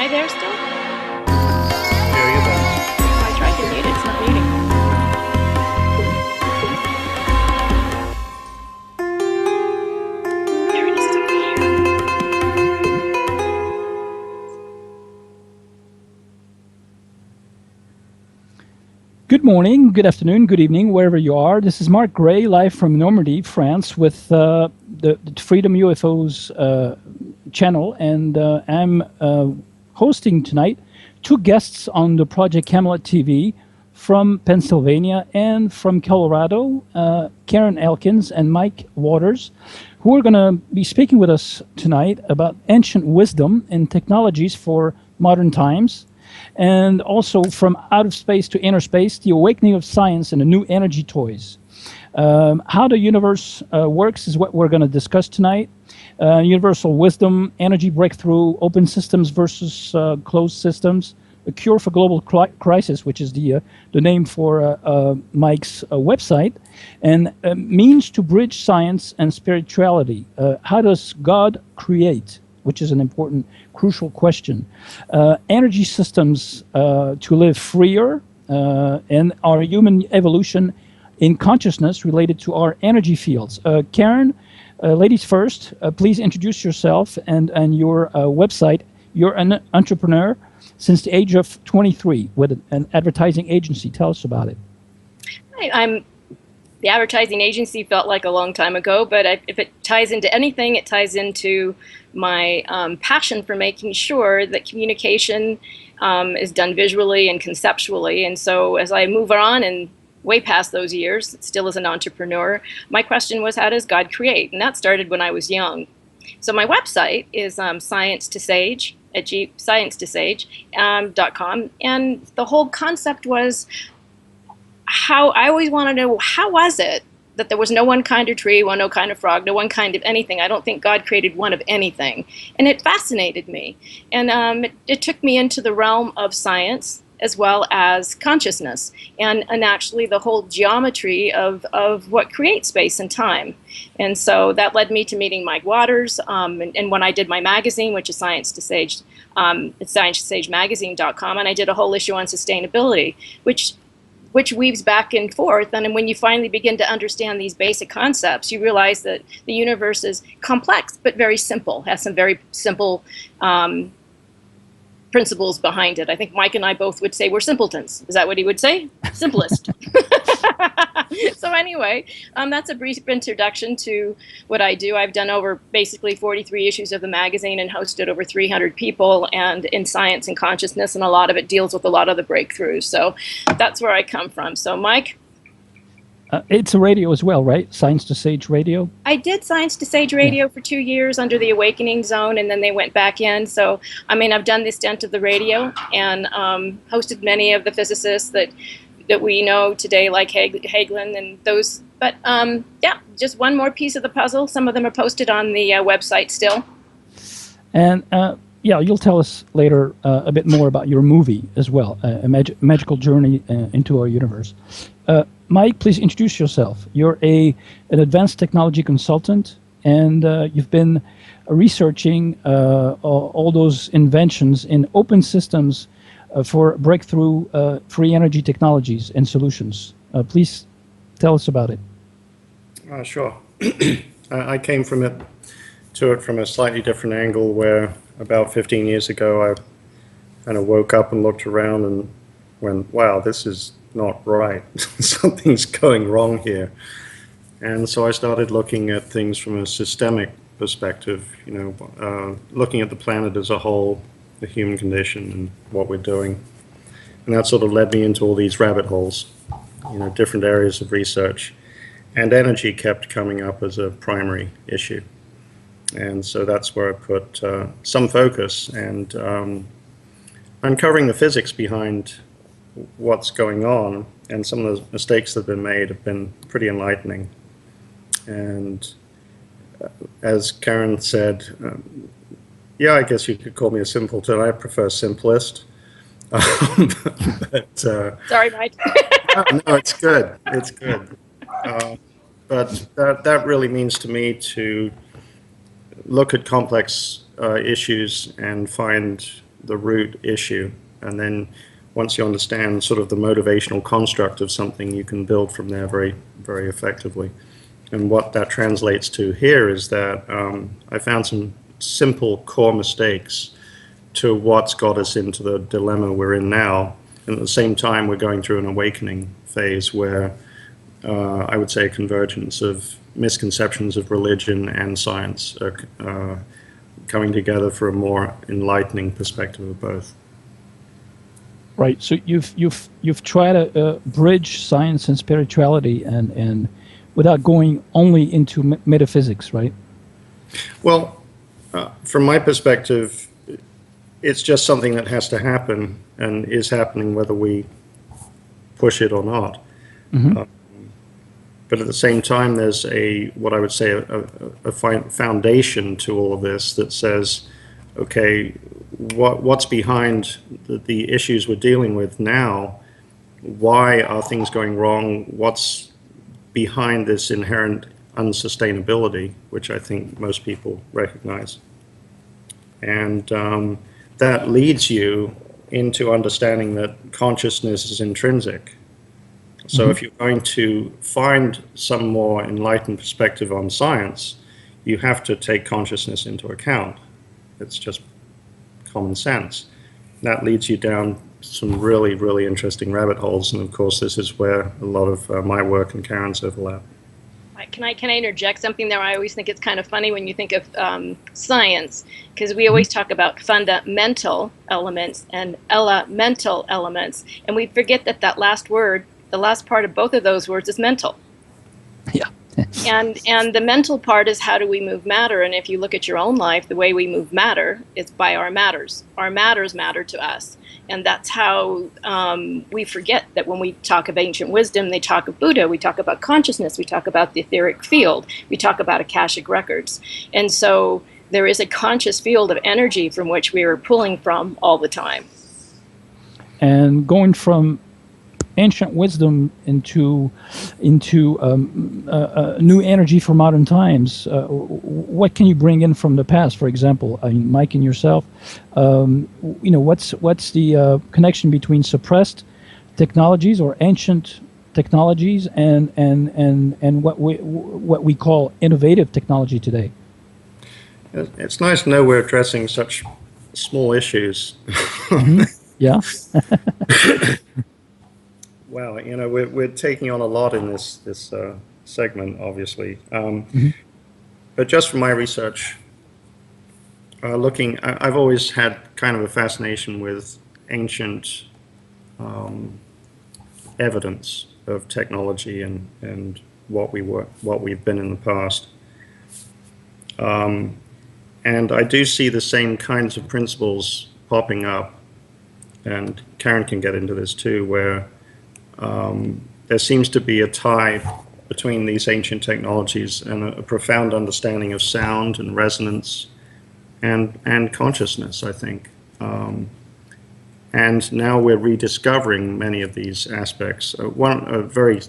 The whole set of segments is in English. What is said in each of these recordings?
I there still? There you go. I tried to mute it, it's not muting. There it is over here. Good morning, good afternoon, good evening, wherever you are. This is Mark Gray, live from Normandy, France, with the Freedom UFOs channel, and I'm hosting tonight two guests on the Project Camelot TV from Pennsylvania and from Colorado, Karen Elkins and Mike Waters, who are going to be speaking with us tonight about ancient wisdom and technologies for modern times, and also from outer space to inner space, the awakening of science and the new energy toys. How the universe works is what we're going to discuss tonight. Universal wisdom, energy breakthrough, open systems versus closed systems, a cure for global crisis, which is the name for Mike's website, and means to bridge science and spirituality. How does God create? Which is an important, crucial question. Energy systems to live freer, and our human evolution in consciousness related to our energy fields. Karen, ladies first, please introduce yourself and your website. You're an entrepreneur since the age of 23 with an advertising agency. Tell us about it. Hi, the advertising agency felt like a long time ago, but if it ties into anything, it ties into my passion for making sure that communication is done visually and conceptually. And so as I move on and way past those years, still as an entrepreneur, my question was, how does God create? And that started when I was young. So my website is science2sage.com, and the whole concept was how I always wanted to know, how was it that there was no one kind of tree, no kind of frog, no one kind of anything? I don't think God created one of anything. And it fascinated me. And it took me into the realm of science as well as consciousness, and actually the whole geometry of what creates space and time. And so that led me to meeting Mike Waters, and when I did my magazine, which is Science to Sage, it's science2sagemagazine.com, and I did a whole issue on sustainability, which weaves back and forth. And when you finally begin to understand these basic concepts, you realize that the universe is complex but very simple, has some very simple principles behind it. I think Mike and I both would say we're simpletons. Is that what he would say? Simplest. So anyway, that's a brief introduction to what I do. I've done over basically 43 issues of the magazine and hosted over 300 people, and in science and consciousness, and a lot of it deals with a lot of the breakthroughs. So that's where I come from. So Mike? It's a radio as well, right? Science to Sage Radio? I did Science to Sage Radio for 2 years under the Awakening Zone, and then they went back in. So, I mean, I've done the stint of the radio and hosted many of the physicists that we know today, like Hagelin and those. But, yeah, just one more piece of the puzzle. Some of them are posted on the website still. And, yeah, you'll tell us later a bit more about your movie as well, a magical journey into our universe. Mike, please introduce yourself. You're an advanced technology consultant, and you've been researching all those inventions in open systems for breakthrough free energy technologies and solutions. Please tell us about it. Sure. I came from it from a slightly different angle, where about 15 years ago I kind of woke up and looked around and went, wow, this is not right. Something's going wrong here. And so I started looking at things from a systemic perspective, looking at the planet as a whole, the human condition and what we're doing. And that sort of led me into all these rabbit holes, different areas of research. And energy kept coming up as a primary issue. And so that's where I put some focus, and uncovering the physics behind what's going on, and some of the mistakes that have been made have been pretty enlightening. And as Karen said, yeah, I guess you could call me a simpleton. I prefer simplest. But Sorry, Mike. no, it's good. It's good. But that really means to me to look at complex issues and find the root issue. And then once you understand sort of the motivational construct of something, you can build from there very, very effectively. And what that translates to here is that I found some simple core mistakes to what's got us into the dilemma we're in now. And at the same time, we're going through an awakening phase where I would say a convergence of misconceptions of religion and science are coming together for a more enlightening perspective of both. Right. So you've tried to bridge science and spirituality, and without going only into metaphysics, right? Well, from my perspective, it's just something that has to happen and is happening whether we push it or not. Mm-hmm. But at the same time, there's what I would say a foundation to all of this that says, okay, what's behind the issues we're dealing with now? Why are things going wrong? What's behind this inherent unsustainability, which I think most people recognize? And that leads you into understanding that consciousness is intrinsic. So Mm-hmm. if you're going to find some more enlightened perspective on science, you have to take consciousness into account. It's just common sense. That leads you down some really, really interesting rabbit holes. And of course, this is where a lot of my work and Karen's overlap. Can I interject something there? I always think it's kind of funny when you think of science, because we always talk about fundamental elements and elemental elements, and we forget that last word, the last part of both of those words, is mental. Yeah. And the mental part is how do we move matter? And if you look at your own life, the way we move matter is by our matters. Our matters matter to us. And that's how we forget that when we talk of ancient wisdom, they talk of Buddha, we talk about consciousness, we talk about the etheric field, we talk about Akashic records. And so there is a conscious field of energy from which we are pulling from all the time. And going from ancient wisdom into new energy for modern times. What can you bring in from the past? For example, I mean, Mike and yourself, what's the connection between suppressed technologies or ancient technologies and what we call innovative technology today? It's nice to know we're addressing such small issues. Mm-hmm. Yeah. Well, we're taking on a lot in this segment, obviously. Mm-hmm. But just from my research, I've always had kind of a fascination with ancient evidence of technology and what we've been in the past. And I do see the same kinds of principles popping up, and Karen can get into this too, where there seems to be a tie between these ancient technologies and a profound understanding of sound and resonance and consciousness, I think. And now we're rediscovering many of these aspects. A very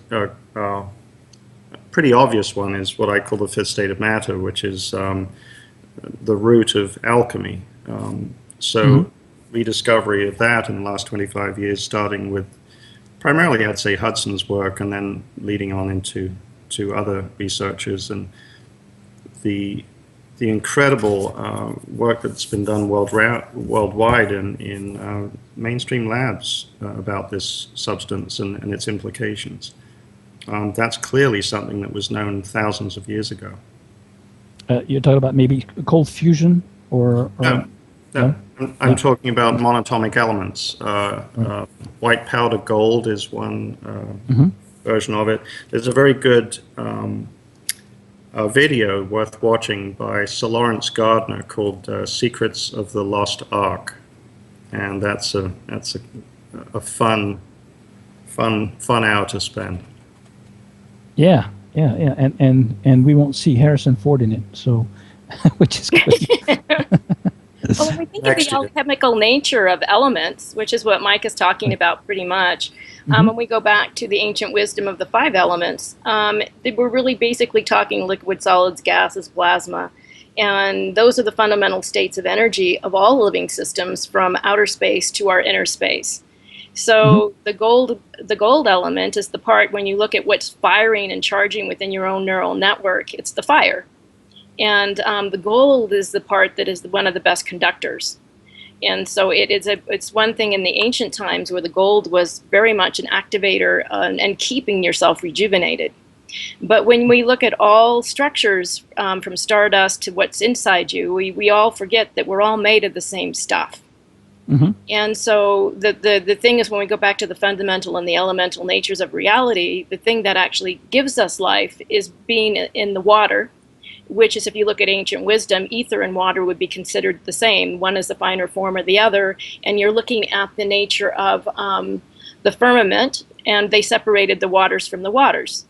pretty obvious one is what I call the fifth state of matter, which is the root of alchemy. Mm-hmm. Rediscovery of that in the last 25 years, starting with primarily, I'd say, Hudson's work, and then leading on into other researchers, and the incredible work that's been done worldwide in mainstream labs about this substance and its implications. That's clearly something that was known thousands of years ago. You're talking about maybe cold fusion or no. I'm talking about monatomic elements. White powder gold is one mm-hmm. version of it. There's a very good video worth watching by Sir Lawrence Gardner called "Secrets of the Lost Ark," and that's a fun hour to spend. Yeah, and we won't see Harrison Ford in it, so which is good. Well, when we think of the Next year. alchemical nature of elements, which is what Mike is talking about pretty much, when we go back to the ancient wisdom of the five elements, we're really basically talking liquid, solids, gases, plasma. And those are the fundamental states of energy of all living systems from outer space to our inner space. So the gold element is the part when you look at what's firing and charging within your own neural network, it's the fire. And the gold is the part that is one of the best conductors. And so it's one thing in the ancient times where the gold was very much an activator and keeping yourself rejuvenated. But when we look at all structures from stardust to what's inside you, we all forget that we're all made of the same stuff. And so the thing is, when we go back to the fundamental and the elemental natures of reality, the thing that actually gives us life is being in the water, which is, if you look at ancient wisdom, ether and water would be considered the same. One is the finer form of the other, and you're looking at the nature of the firmament, and they separated the waters from the waters.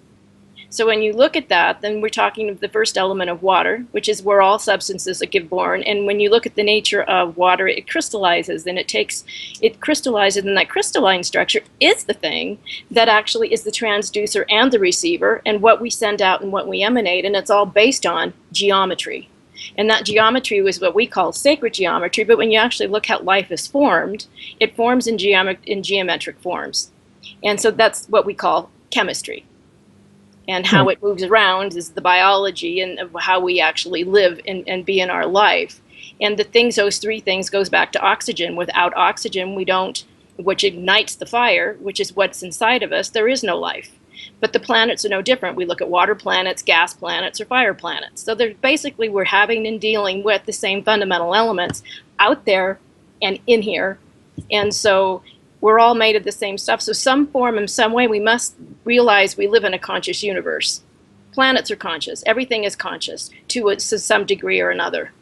So when you look at that, then we're talking of the first element of water, which is where all substances that give born. And when you look at the nature of water, it crystallizes, and it crystallizes, and that crystalline structure is the thing that actually is the transducer and the receiver, and what we send out and what we emanate, and it's all based on geometry. And that geometry was what we call sacred geometry, but when you actually look how life is formed, it forms in geometric forms. And so that's what we call chemistry. And how it moves around is the biology and how we actually live and be in our life. And those three things goes back to oxygen. Without oxygen, which ignites the fire, which is what's inside of us, there is no life. But the planets are no different. We look at water planets, gas planets, or fire planets. So we're having and dealing with the same fundamental elements out there and in here. And so we're all made of the same stuff. So some form, in some way, we must realize we live in a conscious universe. Planets are conscious. Everything is conscious to some degree or another.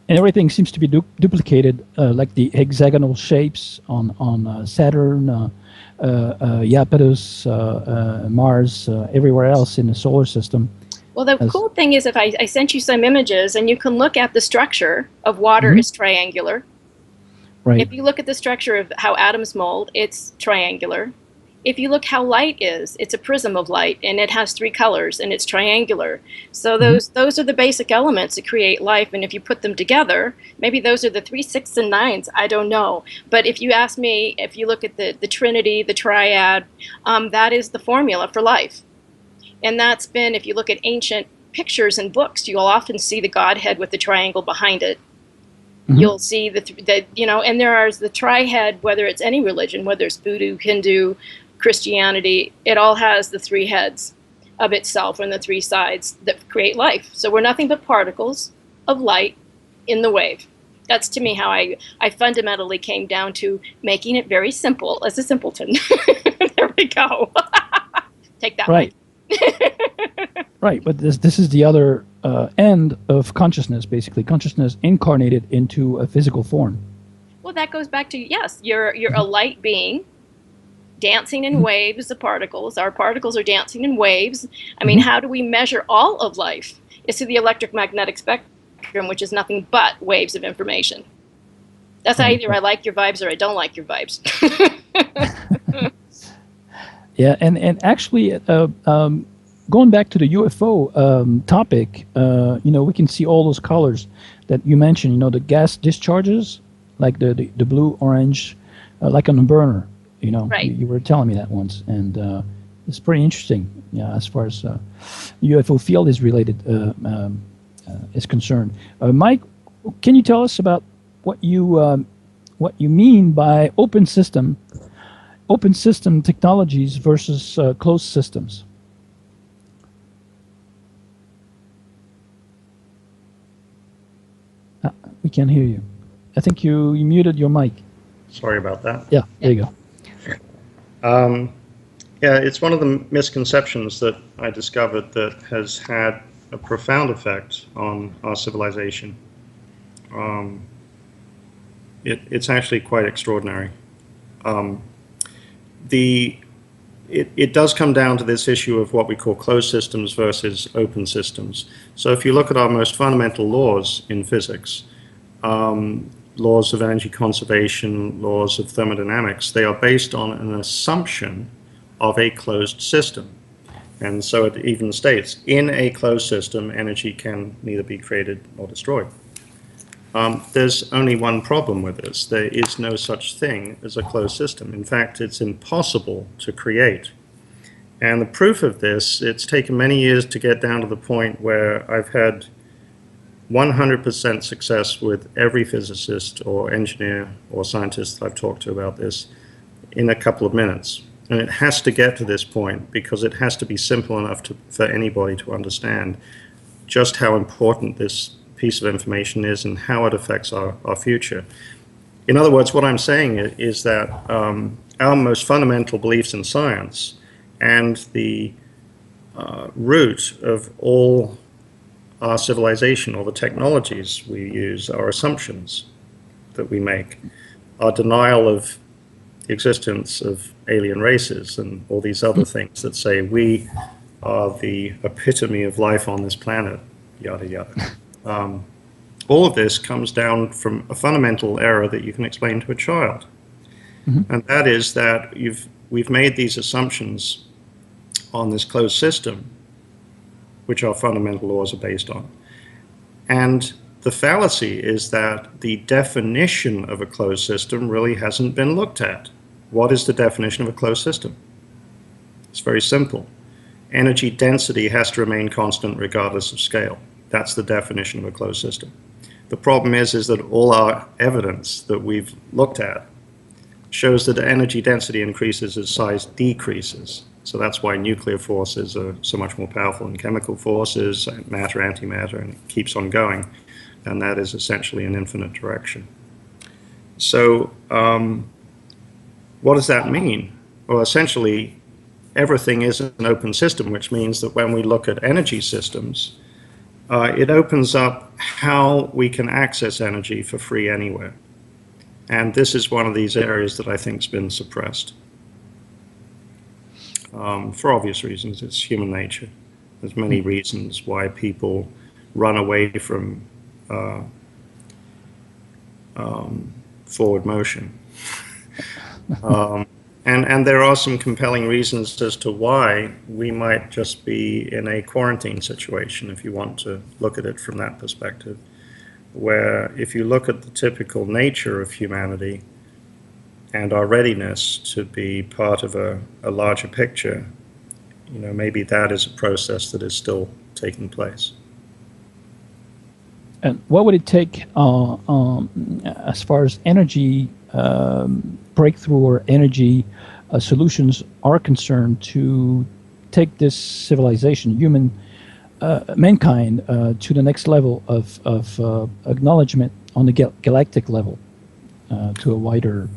And everything seems to be duplicated, like the hexagonal shapes on Saturn, Iapetus, Mars, everywhere else in the solar system. Well, the cool thing is, if I sent you some images, and you can look at the structure of water is triangular. Right. If you look at the structure of how atoms mold, it's triangular. If you look how light is, it's a prism of light, and it has three colors, and it's triangular. So those are the basic elements that create life, and if you put them together, maybe those are the 3, 6, and 9s, I don't know. But if you ask me, if you look at the Trinity, the triad, that is the formula for life. And that's been, if you look at ancient pictures and books, you'll often see the Godhead with the triangle behind it. You'll see and there are the trihead, whether it's any religion, whether it's Voodoo, Hindu, Christianity, it all has the three heads of itself and the three sides that create life. So we're nothing but particles of light in the wave. That's, to me, how I fundamentally came down to making it very simple as a simpleton. There we go. Take that right. Right, but this is the other end of consciousness, basically. Consciousness incarnated into a physical form. Well, that goes back to, yes, you're a light being dancing in waves of particles. Our particles are dancing in waves. I mean, how do we measure all of life? It's through the electromagnetic spectrum, which is nothing but waves of information. That's either I like your vibes or I don't like your vibes. Yeah, and actually, going back to the UFO topic, we can see all those colors that you mentioned. The gas discharges, like the blue, orange, like on a burner. Right. You were telling me that once, and it's pretty interesting. Yeah, as far as UFO field is is concerned. Mike, can you tell us about what you mean by open system technologies versus closed systems? We can't hear you. I think you muted your mic. Sorry about that. Yeah, there you go. Yeah, it's one of the misconceptions that I discovered that has had a profound effect on our civilization. It's actually quite extraordinary. It does come down to this issue of what we call closed systems versus open systems. So if you look at our most fundamental laws in physics, laws of energy conservation, laws of thermodynamics, they are based on an assumption of a closed system. And so it even states, in a closed system, energy can neither be created nor destroyed. There's only one problem with this. There is no such thing as a closed system. In fact, it's impossible to create. And the proof of this, it's taken many years to get down to the point where I've had 100% success with every physicist or engineer or scientist that I've talked to about this in a couple of minutes. And it has to get to this point because it has to be simple enough for anybody to understand just how important this piece of information is and how it affects our future. In other words, what I'm saying is that our most fundamental beliefs in science and the root of all our civilization, all the technologies we use, our assumptions that we make, our denial of the existence of alien races and all these other things that say we are the epitome of life on this planet, yada, yada. All of this comes down from a fundamental error that you can explain to a child. Mm-hmm. And that is that we've made these assumptions on this closed system, which our fundamental laws are based on. And the fallacy is that the definition of a closed system really hasn't been looked at. What is the definition of a closed system? It's very simple. Energy density has to remain constant regardless of scale. That's the definition of a closed system. The problem is that all our evidence that we've looked at shows that energy density increases as size decreases. So that's why nuclear forces are so much more powerful than chemical forces, matter, antimatter, and it keeps on going. And that is essentially an infinite direction. So what does that mean? Well, essentially, everything is an open system, which means that when we look at energy systems, it opens up how we can access energy for free anywhere. And this is one of these areas that I think has been suppressed. For obvious reasons, it's human nature. There's many reasons why people run away from forward motion. And there are some compelling reasons as to why we might just be in a quarantine situation, if you want to look at it from that perspective, where if you look at the typical nature of humanity and our readiness to be part of a larger picture, you know, maybe that is a process that is still taking place. And what would it take as far as energy breakthrough or energy solutions are concerned to take this civilization, mankind, to the next level of acknowledgement on the galactic level, to a wider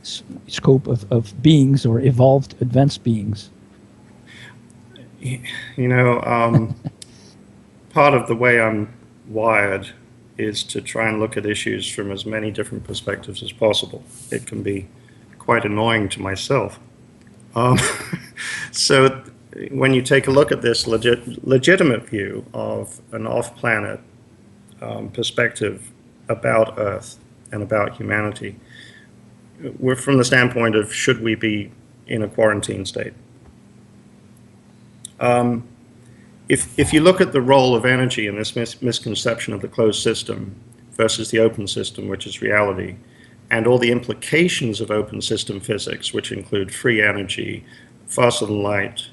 scope of beings or evolved advanced beings? You know, part of the way I'm wired is to try and look at issues from as many different perspectives as possible. It can be quite annoying to myself. So when you take a look at this legitimate view of an off-planet perspective about Earth and about humanity, we're from the standpoint of should we be in a quarantine state? If you look at the role of energy in this misconception of the closed system versus the open system, which is reality, and all the implications of open system physics, which include free energy, faster than light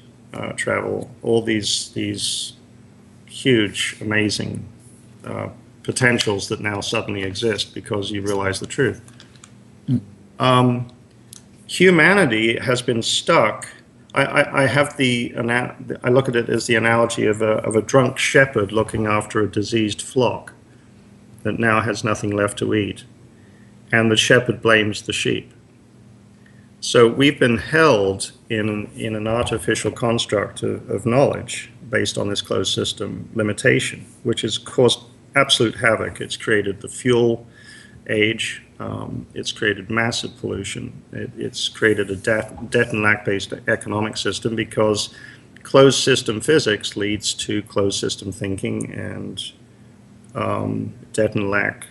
travel, all these huge, amazing potentials that now suddenly exist because you realize the truth. Humanity has been stuck. I look at it as the analogy of a drunk shepherd looking after a diseased flock that now has nothing left to eat, and the shepherd blames the sheep. So we've been held in an artificial construct of knowledge based on this closed system limitation, which has caused absolute havoc. It's created the fuel age. It's created massive pollution. It's created a debt and lack-based economic system because closed system physics leads to closed system thinking and debt and lack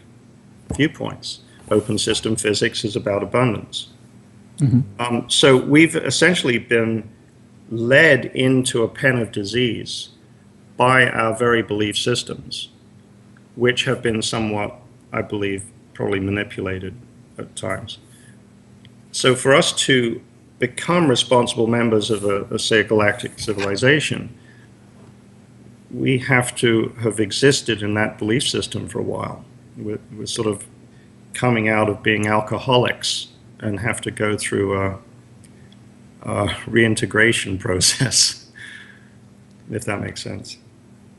viewpoints. Open system physics is about abundance. So we've essentially been led into a pen of disease by our very belief systems, which have been somewhat, I believe, probably manipulated at times. So for us to become responsible members of a say, a galactic civilization, we have to have existed in that belief system for a while. We're sort of coming out of being alcoholics and have to go through a reintegration process, if that makes sense.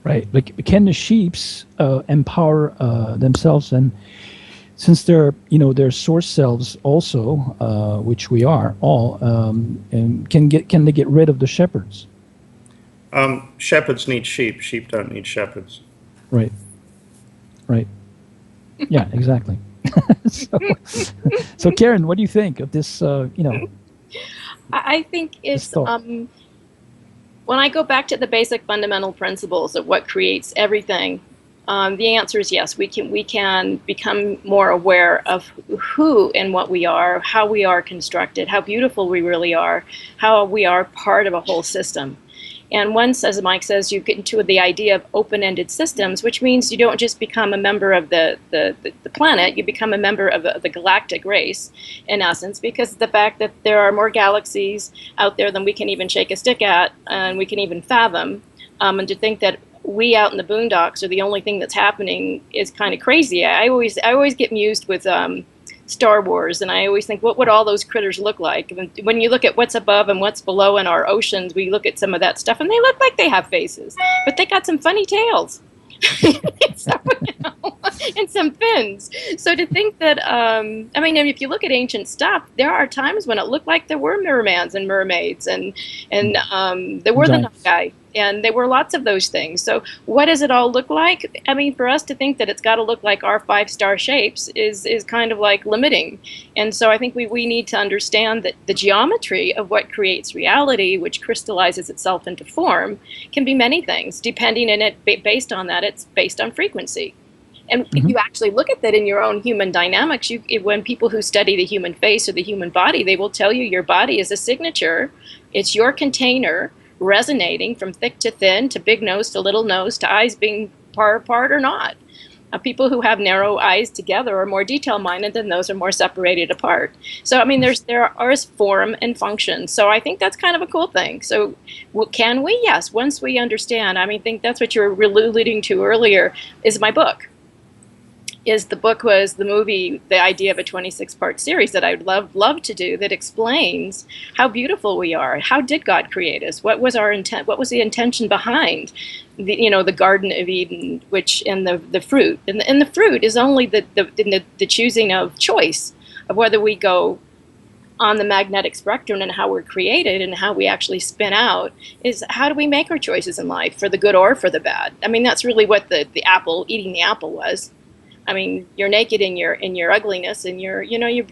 Right. Like, can the sheeps empower themselves, and since they're their source selves also, which we are all, and can they get rid of the shepherds? Shepherds need sheep. Sheep don't need shepherds. Right. Right. Yeah. Exactly. So Karen, what do you think of this? I think it's when I go back to the basic fundamental principles of what creates everything, the answer is yes. We can become more aware of who and what we are, how we are constructed, how beautiful we really are, how we are part of a whole system. And once, as Mike says, you get into the idea of open-ended systems, which means you don't just become a member of the planet, you become a member of the galactic race, in essence, because of the fact that there are more galaxies out there than we can even shake a stick at, and we can even fathom. And to think that we out in the boondocks are the only thing that's happening is kind of crazy. I always get mused with Star Wars, and I always think, what would all those critters look like? When you look at what's above and what's below in our oceans, we look at some of that stuff, and they look like they have faces, but they got some funny tails. So, and some fins. So to think that, if you look at ancient stuff, there are times when it looked like there were mermans and mermaids, and there were the Nungai, and there were lots of those things. So what does it all look like? For us to think that it's got to look like our 5-star shapes is kind of like limiting. And so I think we need to understand that the geometry of what creates reality, which crystallizes itself into form, can be many things. Depending on it, based on that, it's based on frequency. And if you actually look at that in your own human dynamics, when people who study the human face or the human body, they will tell you your body is a signature. It's your container resonating from thick to thin, to big nose to little nose, to eyes being far apart or not. People who have narrow eyes together are more detail-minded than those are more separated apart. So, there is form and function. So I think that's kind of a cool thing. So can we? Yes, once we understand. I think that's what you were alluding to earlier, is my book. The book was the movie, the idea of a 26-part series that I'd love to do, that explains how beautiful we are. How did God create us? What was our intent? What was the intention behind the Garden of Eden, and the fruit? And the fruit is only the choosing of choice of whether we go on the magnetic spectrum and how we're created and how we actually spin out. Is how do we make our choices in life, for the good or for the bad? That's really what the apple, eating the apple was. You're naked in your ugliness, and you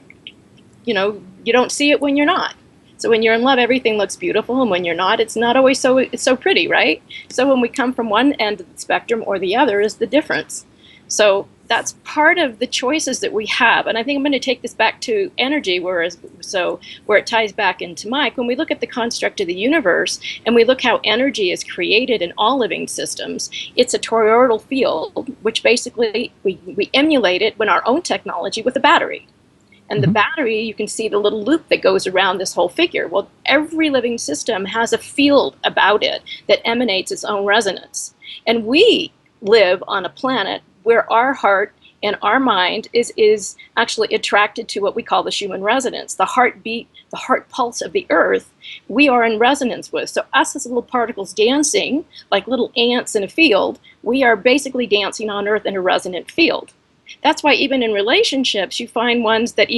don't see it when you're not. So when you're in love, everything looks beautiful, and when you're not, it's not always so pretty, right? So when we come from one end of the spectrum or the other is the difference. So that's part of the choices that we have. And I think I'm going to take this back to energy, where it ties back into Mike. When we look at the construct of the universe and we look how energy is created in all living systems, it's a toroidal field, which basically we emulate it with our own technology with a battery. And the battery, you can see the little loop that goes around this whole figure. Well, every living system has a field about it that emanates its own resonance. And we live on a planet where our heart and our mind is actually attracted to what we call the Schumann resonance, the heartbeat, the heart pulse of the earth, we are in resonance with. So us as little particles dancing, like little ants in a field, we are basically dancing on earth in a resonant field. That's why even in relationships, you find ones that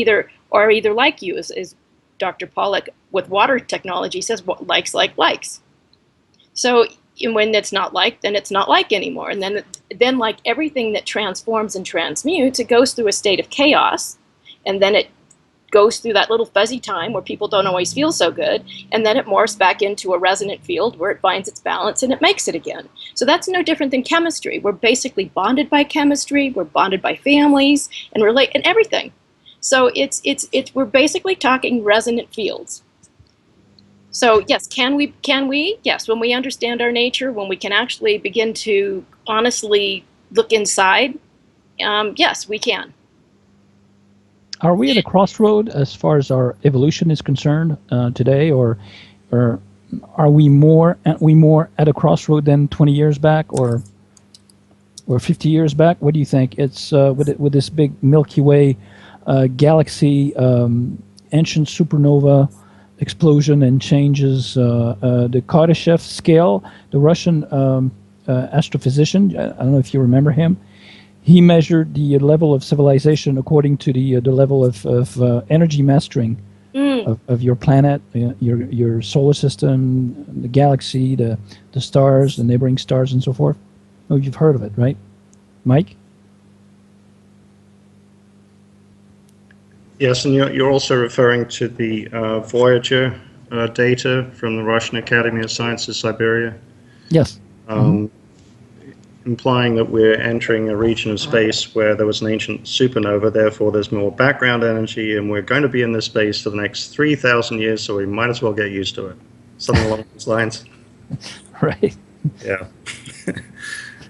are either like you, as Dr. Pollack with water technology says, likes like likes. So when it's not like, then it's not like anymore. And then like everything that transforms and transmutes, it goes through a state of chaos, and then it goes through that little fuzzy time where people don't always feel so good, and then it morphs back into a resonant field where it finds its balance and it makes it again. So that's no different than chemistry. We're basically bonded by chemistry, we're bonded by families and relate and everything. So we're basically talking resonant fields. So yes, can we? Yes, when we understand our nature, when we can actually begin to honestly look inside, yes, we can. Are we at a crossroad as far as our evolution is concerned today, or are we more at a crossroad than 20 years back, or 50 years back? What do you think? It's with this big Milky Way galaxy, ancient supernova explosion and changes the Kardashev scale. The Russian astrophysician, I don't know if you remember him. He measured the level of civilization according to the level of energy mastering of your planet, your solar system, the galaxy, the stars, the neighboring stars, and so forth. Oh, you've heard of it, right, Mike? Yes, and you're also referring to the Voyager data from the Russian Academy of Sciences, Siberia. Yes. Implying that we're entering a region of space where there was an ancient supernova, therefore there's more background energy, and we're going to be in this space for the next 3,000 years, so we might as well get used to it. Something along those lines. Right. Yeah.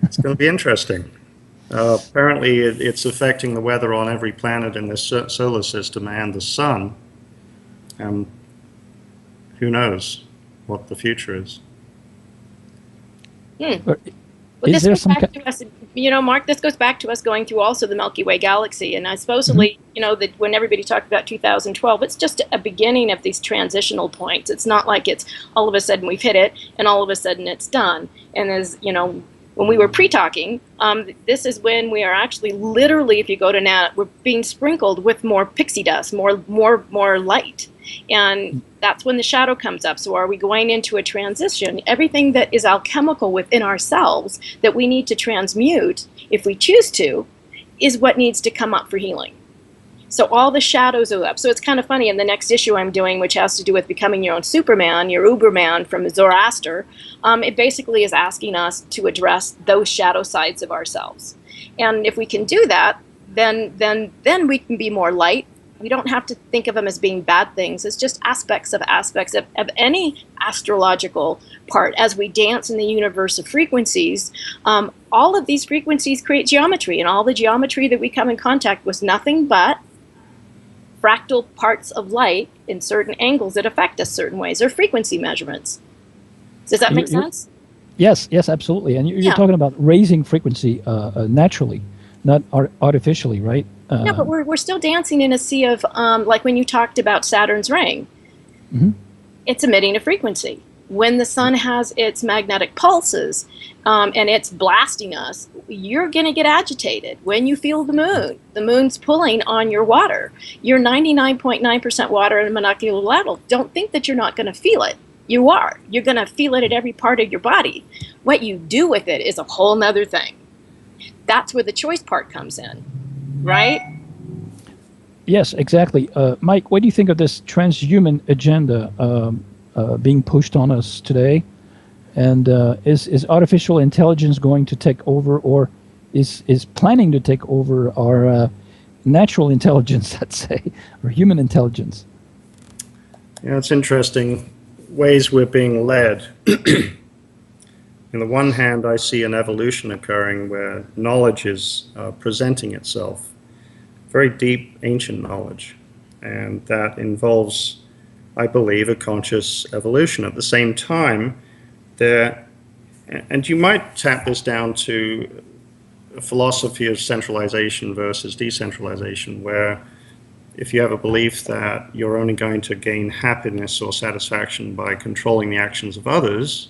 It's going to be interesting. Apparently, it's affecting the weather on every planet in this solar system and the sun. And who knows what the future is. Well, this goes back to us, Mark, this goes back to us going through also the Milky Way galaxy. And I supposedly, that when everybody talked about 2012, it's just a beginning of these transitional points. It's not like it's all of a sudden we've hit it and all of a sudden it's done. And as, when we were pre-talking, this is when we are actually literally, if you go to NAT, we're being sprinkled with more pixie dust, more light. And that's when the shadow comes up. So are we going into a transition? Everything that is alchemical within ourselves that we need to transmute, if we choose to, is what needs to come up for healing. So all the shadows are up. So it's kind of funny, in the next issue I'm doing, which has to do with becoming your own Superman, your Uberman from Zoroaster, it basically is asking us to address those shadow sides of ourselves. And if we can do that, then we can be more light. We don't have to think of them as being bad things. It's just aspects of any astrological part. As we dance in the universe of frequencies, all of these frequencies create geometry, and all the geometry that we come in contact with nothing but fractal parts of light in certain angles that affect us certain ways, or frequency measurements. Does that make sense? Yes, absolutely. And you're talking about raising frequency naturally, not artificially, right? No, but we're still dancing in a sea of, like when you talked about Saturn's ring, it's emitting a frequency. When the sun has its magnetic pulses and it's blasting us, you're going to get agitated. When you feel the moon's pulling on your water. You're 99.9% water at a molecular level. Don't think that you're not going to feel it. You are. You're going to feel it at every part of your body. What you do with it is a whole nother thing. That's where the choice part comes in, right? Yes, exactly. Mike, what do you think of this transhuman agenda being pushed on us today? And is artificial intelligence going to take over, or is planning to take over our natural intelligence, let's say, or human intelligence? Yeah, it's interesting ways we're being led. On the one hand, I see an evolution occurring where knowledge is presenting itself, very deep, ancient knowledge, and that involves, I believe, a conscious evolution. At the same time, and you might tap this down to a philosophy of centralization versus decentralization, where if you have a belief that you're only going to gain happiness or satisfaction by controlling the actions of others,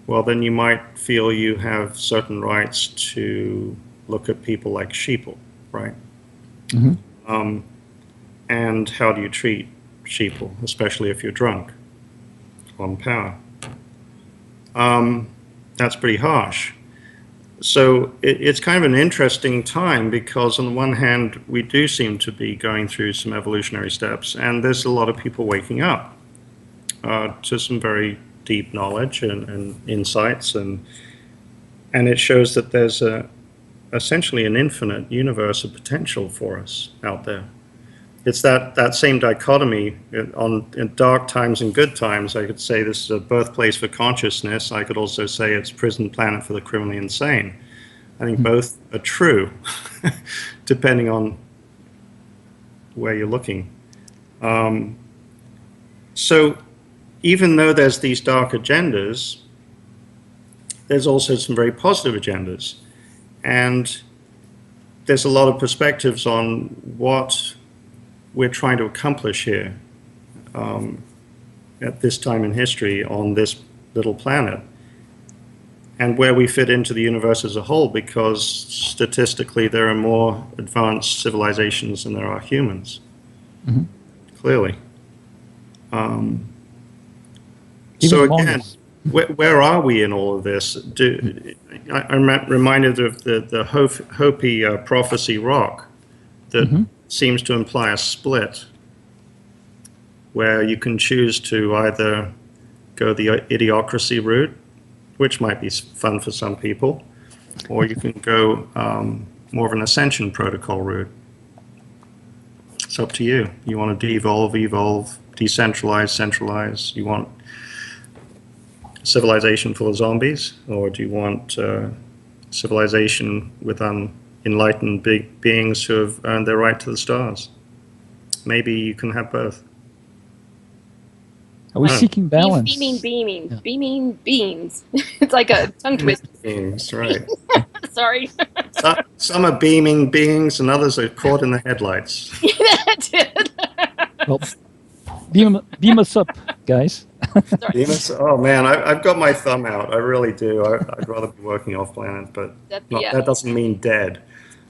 well, then you might feel you have certain rights to look at people like sheeple, right? And how do you treat sheeple, especially if you're drunk on power? That's pretty harsh. So it's kind of an interesting time because on the one hand, we do seem to be going through some evolutionary steps, and there's a lot of people waking up to some very deep knowledge and insights, and it shows that there's essentially an infinite universe of potential for us out there. It's that same dichotomy in dark times and good times. I could say this is a birthplace for consciousness. I could also say it's prison planet for the criminally insane. I think both are true, depending on where you're looking. So even though there's these dark agendas, there's also some very positive agendas. And there's a lot of perspectives on what we're trying to accomplish here at this time in history on this little planet, and where we fit into the universe as a whole, because statistically there are more advanced civilizations than there are humans, clearly. So again, where are we in all of this? I'm reminded of the Hopi prophecy rock that seems to imply a split, where you can choose to either go the idiocracy route, which might be fun for some people, or you can go more of an ascension protocol route. It's up to you. You want to de-evolve, evolve, decentralize, centralize. You want civilization full of zombies, or do you want civilization with enlightened big beings who have earned their right to the stars? Maybe you can have both. Are we seeking balance? Beaming beams. It's like a tongue twister. Beings, right. Sorry. Some are beaming beings and others are caught in the headlights. That's it. Well, beam us up, guys. Beam us, oh man, I've got my thumb out. I really do. I'd rather be working off planet, but that doesn't mean dead.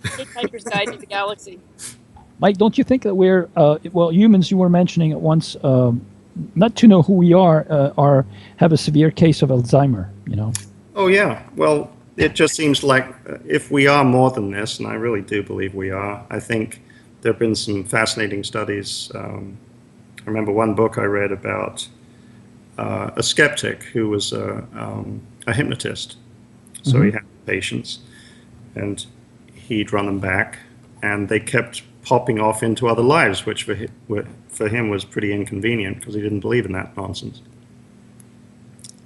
Hitchhiker's Guide to the Galaxy. Mike, don't you think that we're, well, humans, you were mentioning at once, not to know who we are have a severe case of Alzheimer, you know? Oh yeah, well, it just seems like if we are more than this, and I really do believe we are, I think there have been some fascinating studies. I remember one book I read about a skeptic who was a hypnotist. So he had patients, and he'd run them back, and they kept popping off into other lives, which for him was pretty inconvenient because he didn't believe in that nonsense.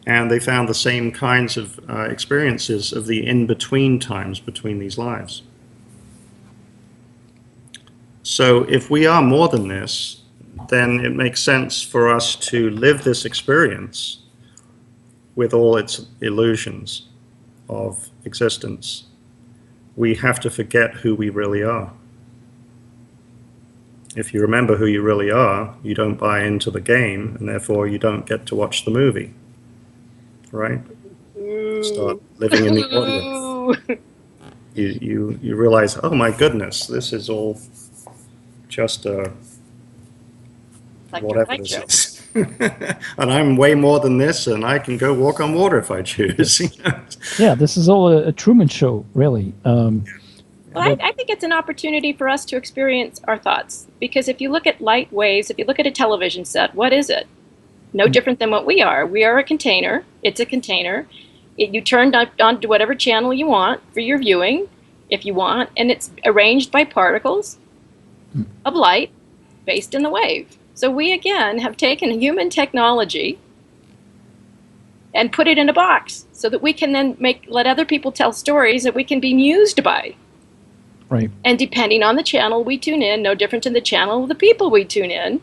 And they found the same kinds of experiences of the in-between times between these lives. So if we are more than this, then it makes sense for us to live this experience with all its illusions of existence. We have to forget who we really are. If you remember who you really are, you don't buy into the game, and therefore you don't get to watch the movie, right? Start living in the audience. You realize, oh my goodness, this is all just whatever this is. And I'm way more than this, and I can go walk on water if I choose. Yeah, this is all a Truman Show, really. Well, I think it's an opportunity for us to experience our thoughts. Because if you look at light waves, if you look at a television set, what is it? No different than what we are. We are a container. It's a container. You turn on to whatever channel you want for your viewing, if you want, and it's arranged by particles of light based in the wave. So we, again, have taken human technology and put it in a box so that we can then let other people tell stories that we can be mused by. Right. And depending on the channel we tune in, no different than the channel of the people we tune in,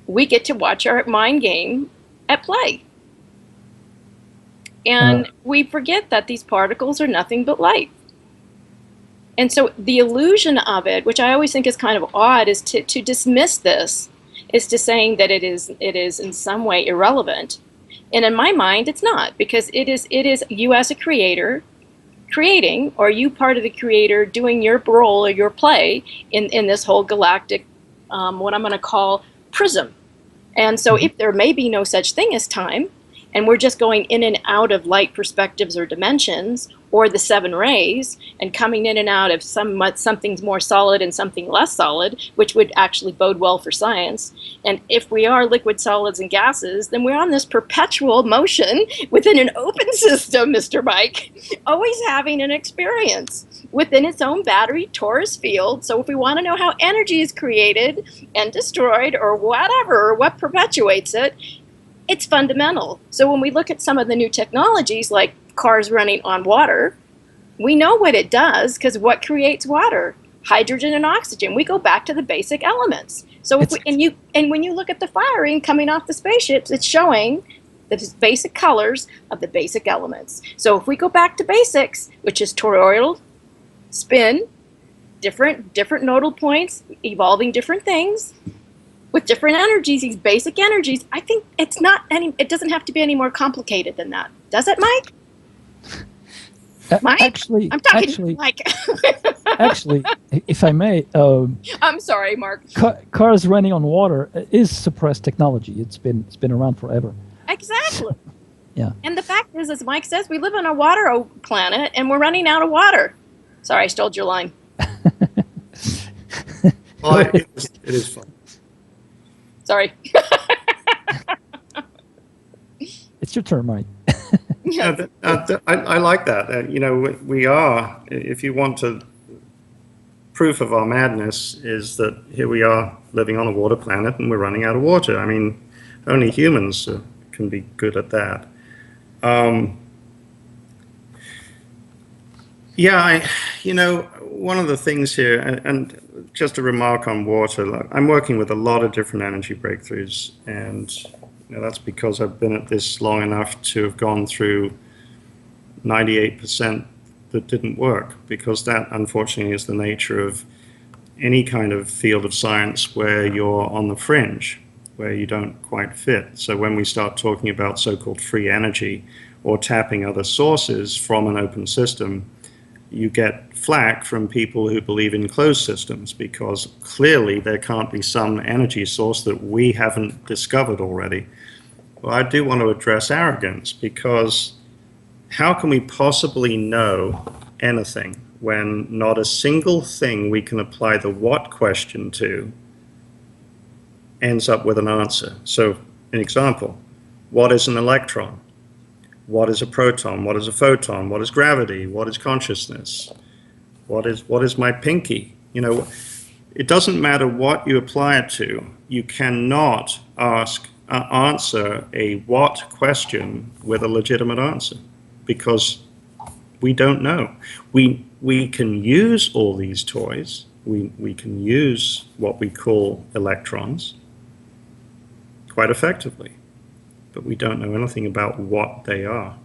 we get to watch our mind game at play. And we forget that these particles are nothing but light. And so the illusion of it, which I always think is kind of odd, is to dismiss this, is to saying that it is in some way irrelevant. And in my mind, it's not, because it is you as a creator creating, or you part of the creator doing your role or your play in this whole galactic, what I'm going to call prism. And so if there may be no such thing as time, and we're just going in and out of light perspectives or dimensions, or the 7 rays, and coming in and out of something's more solid and something less solid, which would actually bode well for science. And if we are liquid, solids, and gases, then we're on this perpetual motion within an open system, Mr. Mike, always having an experience within its own battery torus field. So if we want to know how energy is created and destroyed or whatever, or what perpetuates it, it's fundamental. So when we look at some of the new technologies like cars running on water, we know what it does, because what creates water? Hydrogen and oxygen. We go back to the basic elements. So if when you look at the firing coming off the spaceships, it's showing the basic colors of the basic elements. So if we go back to basics, which is toroidal, spin, different nodal points, evolving different things with different energies, these basic energies, I think it doesn't have to be any more complicated than that. Does it, Mike? Mike? I'm talking to Mike. Actually, if I may, I'm sorry, Mark. Cars running on water is suppressed technology. It's been around forever. Exactly. Yeah. And the fact is, as Mike says, we live on a water planet, and we're running out of water. Sorry, I stole your line. Well, it is fun. Sorry. It's your turn, Mike. I like that. We are, if you want to, proof of our madness is that here we are living on a water planet and we're running out of water. I mean, only humans can be good at that. One of the things here, and just a remark on water, I'm working with a lot of different energy breakthroughs, and that's because I've been at this long enough to have gone through 98% that didn't work, because that, unfortunately, is the nature of any kind of field of science where you're on the fringe, where you don't quite fit. So when we start talking about so-called free energy or tapping other sources from an open system, you get flack from people who believe in closed systems, because clearly there can't be some energy source that we haven't discovered already. Well, I do want to address arrogance, because how can we possibly know anything when not a single thing we can apply the what question to ends up with an answer? So, an example, what is an electron? What is a proton? What is a photon? What is gravity? What is consciousness? What is my pinky? It doesn't matter what you apply it to. You cannot answer a what question with a legitimate answer, because we don't know. We can use all these toys. We can use what we call electrons quite effectively, but we don't know anything about what they are.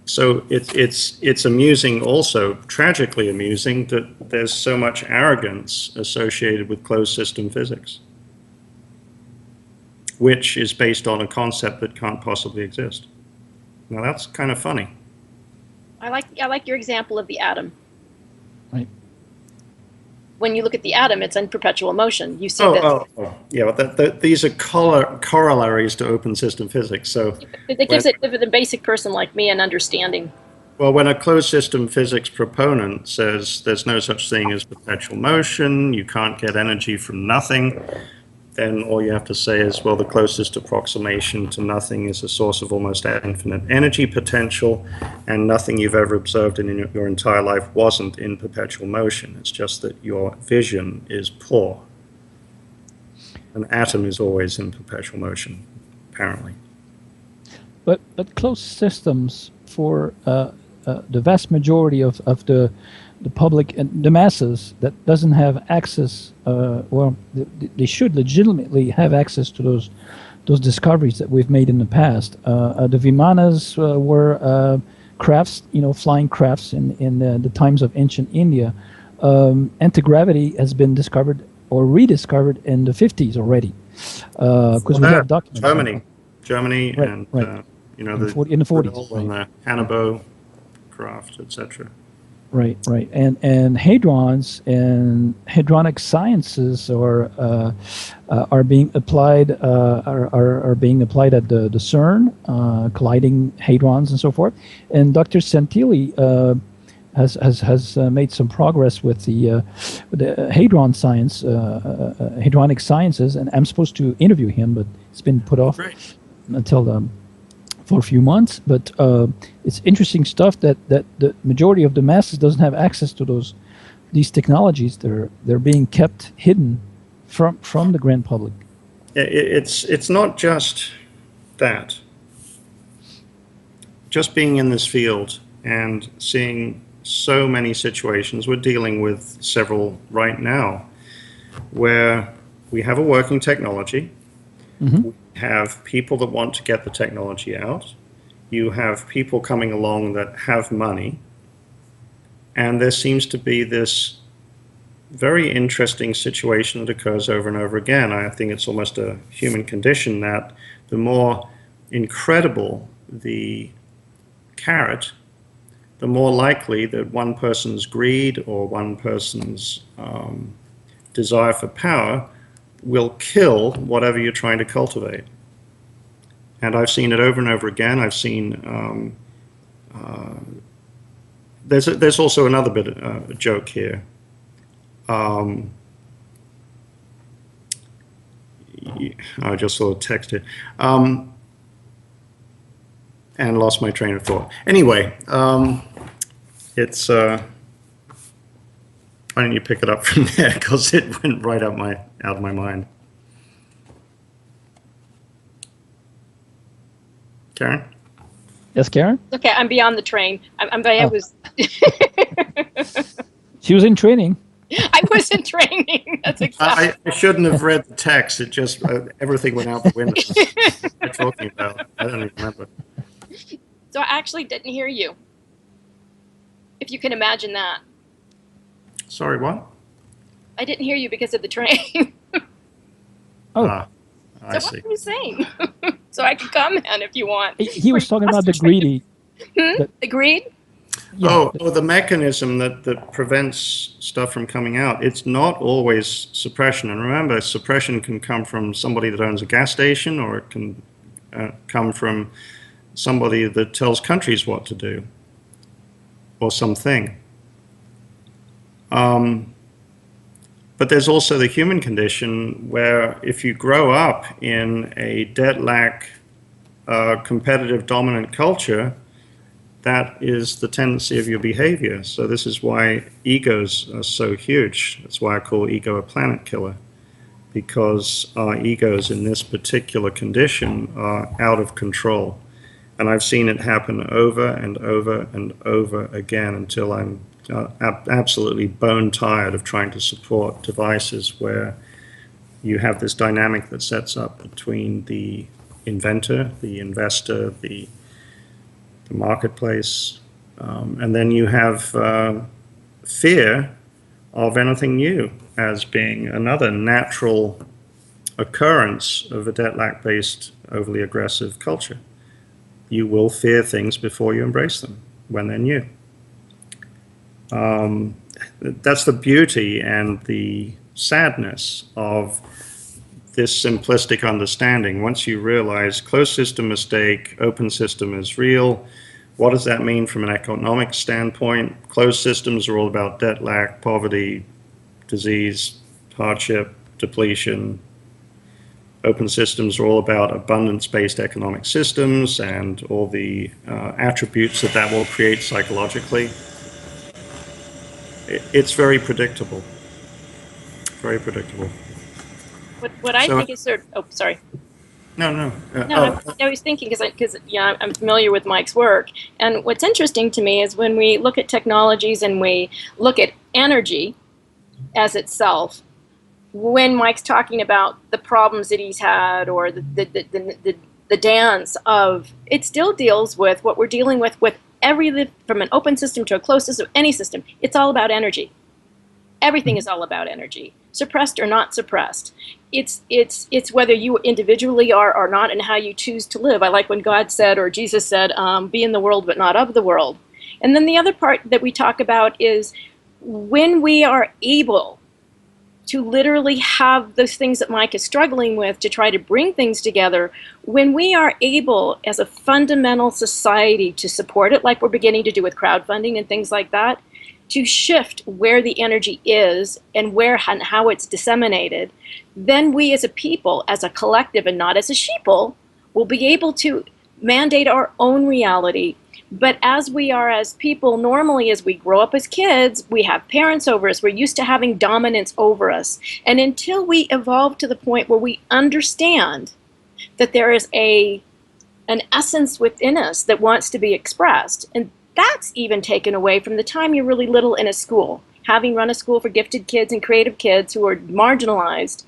So it's amusing, also tragically amusing, that there's so much arrogance associated with closed system physics, which is based on a concept that can't possibly exist. Now that's kind of funny. I like your example of the atom. Right. When you look at the atom, it's in perpetual motion. You see that. Yeah, but these are corollaries to open system physics. So it gives it to the basic person like me an understanding. Well, when a closed system physics proponent says there's no such thing as perpetual motion, you can't get energy from nothing, then all you have to say is, well, the closest approximation to nothing is a source of almost infinite energy potential, and nothing you've ever observed in your entire life wasn't in perpetual motion. It's just that your vision is poor. An atom is always in perpetual motion, apparently. But closed systems, for the vast majority of the public and the masses that doesn't have access, they should legitimately have access to those discoveries that we've made in the past. The Vimanas were crafts, flying crafts in the times of ancient India. Anti-gravity has been discovered or rediscovered in the 50s already, because we have documents. Germany, right, and right. in the 40s, and the Hannibal craft, etc. Right. And hadrons and hadronic sciences are being applied are being applied at the CERN, colliding hadrons and so forth. And Dr. Santilli has made some progress with the hadron science, hadronic sciences, and I'm supposed to interview him, but it's been put off until for a few months. But it's interesting stuff that the majority of the masses doesn't have access to these technologies. They're being kept hidden from the grand public. It's not just that. Just being in this field and seeing so many situations, we're dealing with several right now, where we have a working technology, we have people that want to get the technology out, you have people coming along that have money, and there seems to be this very interesting situation that occurs over and over again. I think it's almost a human condition that the more incredible the carrot, the more likely that one person's greed or one person's desire for power will kill whatever you're trying to cultivate. And I've seen it over and over again. I've seen there's also another bit of a joke here. I just saw a text here. And lost my train of thought. Anyway, it's why don't you pick it up from there, because it went right out of my mind. Karen? Yes, Karen? Okay, I'm beyond the train. I was. She was in training. I was in training. That's exactly. I shouldn't have read the text. It just everything went out the window. What am I talking about? I don't even remember. So I actually didn't hear you. If you can imagine that. Sorry, what? I didn't hear you because of the train. Oh. I so see. what were you saying? So I can comment if you want. He was talking about the greedy. The greed? Yeah. Oh, the mechanism that prevents stuff from coming out. It's not always suppression. And remember, suppression can come from somebody that owns a gas station, or it can come from somebody that tells countries what to do, or something. But there's also the human condition where if you grow up in a debt-lack, competitive, dominant culture, that is the tendency of your behavior. So this is why egos are so huge. That's why I call ego a planet killer, because our egos in this particular condition are out of control. And I've seen it happen over and over and over again until I'm absolutely bone tired of trying to support devices where you have this dynamic that sets up between the inventor, the investor, the marketplace, and then you have fear of anything new as being another natural occurrence of a debt-lack-based, overly aggressive culture. You will fear things before you embrace them when they're new. That's the beauty and the sadness of this simplistic understanding. Once you realize closed system mistake, open system is real, what does that mean from an economic standpoint? Closed systems are all about debt, lack, poverty, disease, hardship, depletion. Open systems are all about abundance-based economic systems and all the attributes that will create psychologically. It's very predictable. Very predictable. What I think is sort of, oh, sorry. No. I was thinking because I'm familiar with Mike's work, and what's interesting to me is when we look at technologies and we look at energy as itself, when Mike's talking about the problems that he's had or the dance of, it still deals with what we're dealing with from an open system to a closed system, any system. It's all about energy. Everything is all about energy, suppressed or not suppressed. It's whether you individually are or not, and how you choose to live. I like when God said, or Jesus said, be in the world but not of the world. And then the other part that we talk about is when we are able to literally have those things that Mike is struggling with to try to bring things together, when we are able as a fundamental society to support it, like we're beginning to do with crowdfunding and things like that, to shift where the energy is and where and how it's disseminated, then we as a people, as a collective and not as a sheeple, will be able to mandate our own reality. But as we are as people, normally as we grow up as kids, we have parents over us. We're used to having dominance over us. And until we evolve to the point where we understand that there is an essence within us that wants to be expressed, and that's even taken away from the time you're really little in a school. Having run a school for gifted kids and creative kids who are marginalized,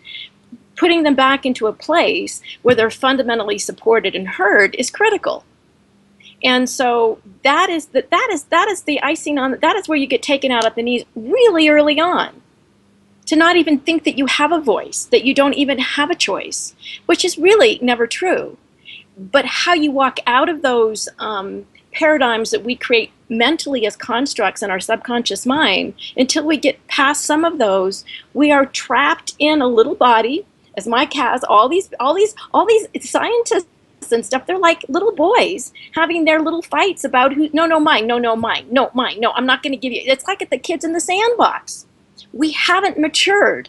putting them back into a place where they're fundamentally supported and heard is critical. And so that is the icing on, that is where you get taken out at the knees really early on. To not even think that you have a voice, that you don't even have a choice, which is really never true. But how you walk out of those paradigms that we create mentally as constructs in our subconscious mind, until we get past some of those, we are trapped in a little body, as Mike has, all these scientists and stuff, they're like little boys having their little fights about who, no, mine, no, mine, no, mine, no, I'm not going to give you. It's like at the kids in the sandbox. We haven't matured.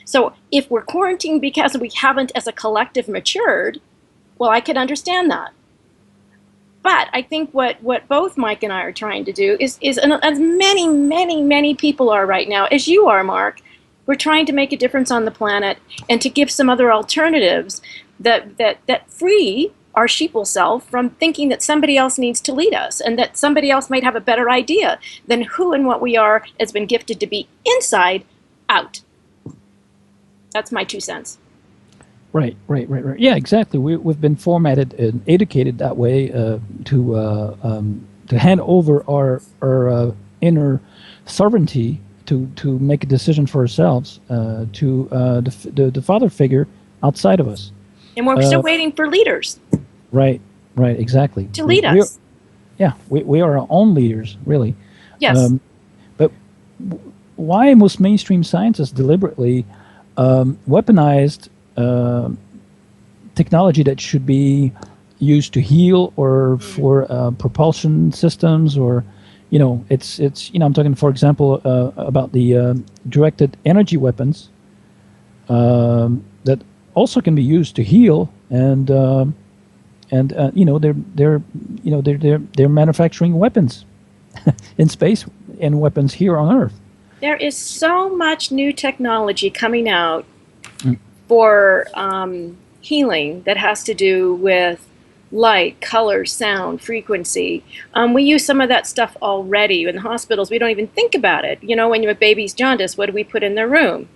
So if we're quarantined because we haven't as a collective matured, well, I could understand that. But I think what both Mike and I are trying to do is as many people are right now, as you are, Mark, we're trying to make a difference on the planet and to give some other alternatives that free our sheeple self from thinking that somebody else needs to lead us and that somebody else might have a better idea than who and what we are has been gifted to be inside out. That's my 2 cents. Right. Yeah, exactly. We've been formatted and educated that way to hand over our inner sovereignty to make a decision for ourselves to the father figure outside of us. And we're still waiting for leaders. Right, exactly. To lead us. We are our own leaders, really. Yes. But why most mainstream scientists deliberately weaponized technology that should be used to heal or for propulsion systems, or it's I'm talking, for example, about the directed energy weapons that also can be used to heal, and they're manufacturing weapons in space and weapons here on Earth. There is so much new technology coming out for healing that has to do with light, color, sound, frequency. We use some of that stuff already in the hospitals. We don't even think about it. When you have babies jaundice, what do we put in their room?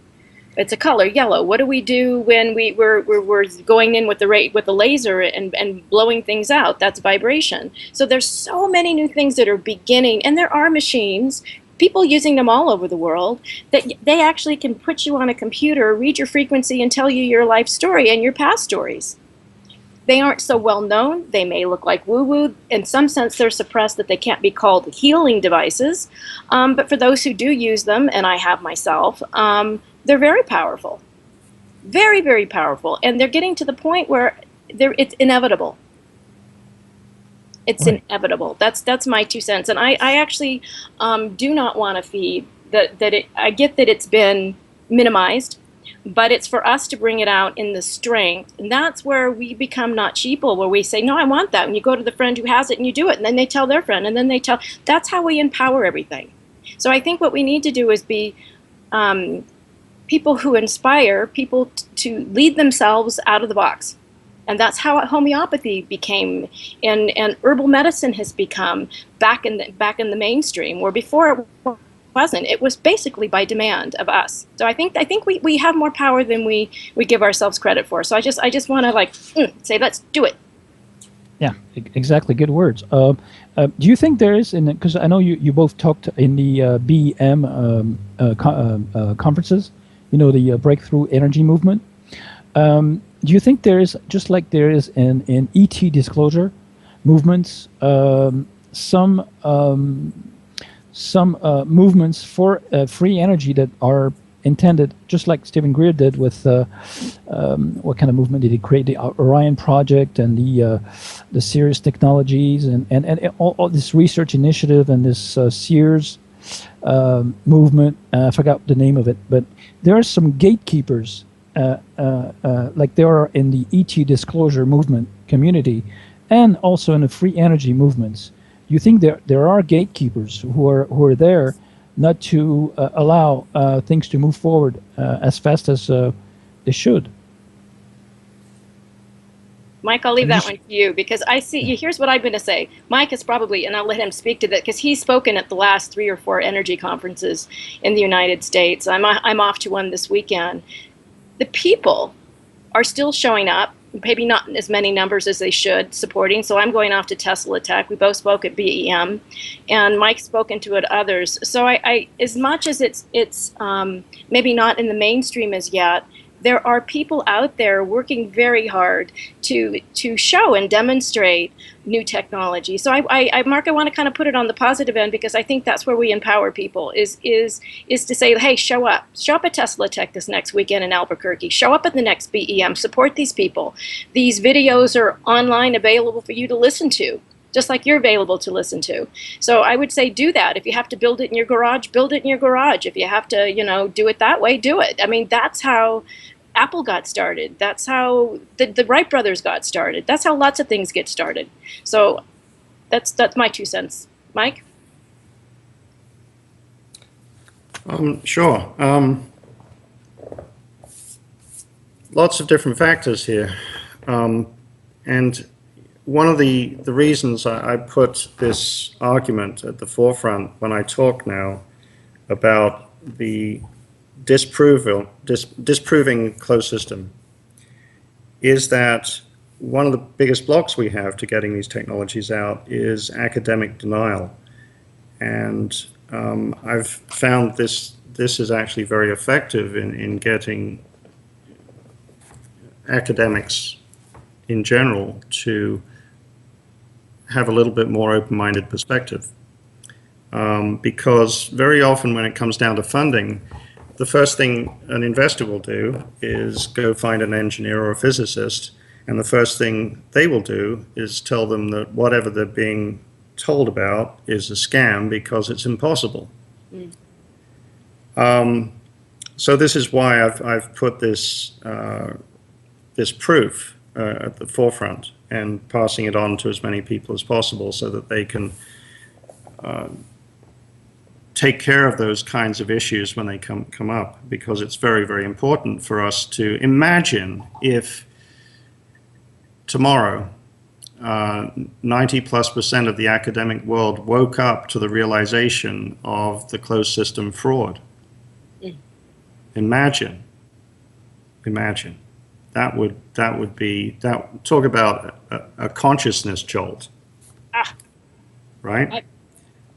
It's a color, yellow. What do we do when we're going in with the laser and blowing things out? That's vibration. So there's so many new things that are beginning, and there are machines, people using them all over the world, that they actually can put you on a computer, read your frequency, and tell you your life story and your past stories. They aren't so well known. They may look like woo-woo. In some sense, they're suppressed that they can't be called healing devices. But for those who do use them, and I have myself, they're very powerful. Very, very powerful. And they're getting to the point where it's inevitable. It's inevitable. That's my 2 cents. And I actually do not want to feed that. I get that it's been minimized, but it's for us to bring it out in the strength. And that's where we become not sheeple, where we say, no, I want that. And you go to the friend who has it and you do it. And then they tell their friend. And then they tell. That's how we empower everything. So I think what we need to do is be people who inspire people to lead themselves out of the box. And that's how homeopathy became, and herbal medicine has become back in the mainstream, where before it wasn't. It was basically by demand of us. So I think we have more power than we give ourselves credit for. So I just want to say, let's do it. Yeah, exactly. Good words. Do you think there is, because I know you both talked in the BEM conferences, the Breakthrough Energy Movement. Do you think there is, just like there is in ET disclosure movements, some movements for free energy that are intended, just like Stephen Greer did with what kind of movement did he create? The Orion Project and the Sirius Technologies and all this research initiative and this Sears movement. I forgot the name of it, but there are some gatekeepers, like there are in the ET disclosure movement community, and also in the free energy movements. You think there are gatekeepers who are there not to allow things to move forward as fast as they should? Mike, I'll leave that one to you, because I see, here's what I'm going to say. Mike is probably, and I'll let him speak to that, because he's spoken at the last 3 or 4 energy conferences in the United States. I'm off to one this weekend. The people are still showing up, maybe not in as many numbers as they should, supporting. So I'm going off to Tesla Tech. We both spoke at BEM, and Mike's spoken to it others. So I as much as it's maybe not in the mainstream as yet, there are people out there working very hard to show and demonstrate new technology. So Mark, I want to kind of put it on the positive end, because I think that's where we empower people is to say, hey, show up at Tesla Tech this next weekend in Albuquerque, show up at the next BEM, support these people. These videos are online available for you to listen to, just like you're available to listen to. So I would say do that. If you have to build it in your garage, build it in your garage. If you have to, do it that way, do it. I mean, that's how Apple got started. That's how the Wright brothers got started. That's how lots of things get started. So that's my 2 cents. Mike? Sure. Lots of different factors here. And one of the reasons I put this argument at the forefront when I talk now about the disproving closed system is that one of the biggest blocks we have to getting these technologies out is academic denial. And I've found this is actually very effective in getting academics in general to have a little bit more open-minded perspective. Because very often when it comes down to funding, the first thing an investor will do is go find an engineer or a physicist, and the first thing they will do is tell them that whatever they're being told about is a scam because it's impossible. So this is why I've put this proof at the forefront and passing it on to as many people as possible so that they can take care of those kinds of issues when they come up, because it's very, very important for us to imagine if tomorrow 90+% of the academic world woke up to the realization of the closed system fraud. Imagine. That would be, talk about a consciousness jolt, right?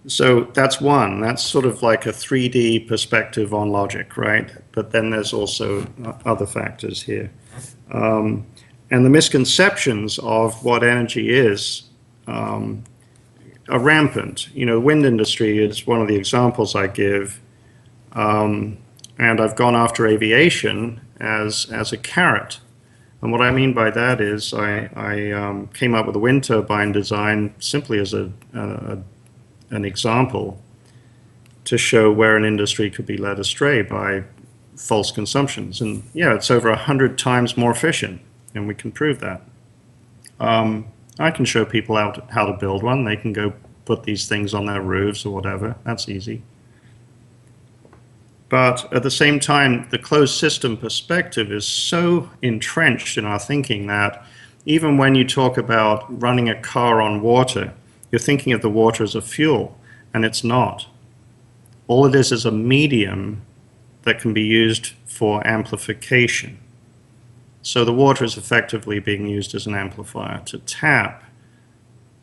So that's one. That's sort of like a 3D perspective on logic, right? But then there's also other factors here. And the misconceptions of what energy is are rampant. Wind industry is one of the examples I give. And I've gone after aviation as a carrot. And what I mean by that is I came up with a wind turbine design simply as an example to show where an industry could be led astray by false consumptions. And yeah, it's over 100 times more efficient, and we can prove that. I can show people out how to build one. They can go put these things on their roofs or whatever. That's easy. But at the same time, the closed system perspective is so entrenched in our thinking that even when you talk about running a car on water, you're thinking of the water as a fuel, and it's not. All it is a medium that can be used for amplification. So the water is effectively being used as an amplifier to tap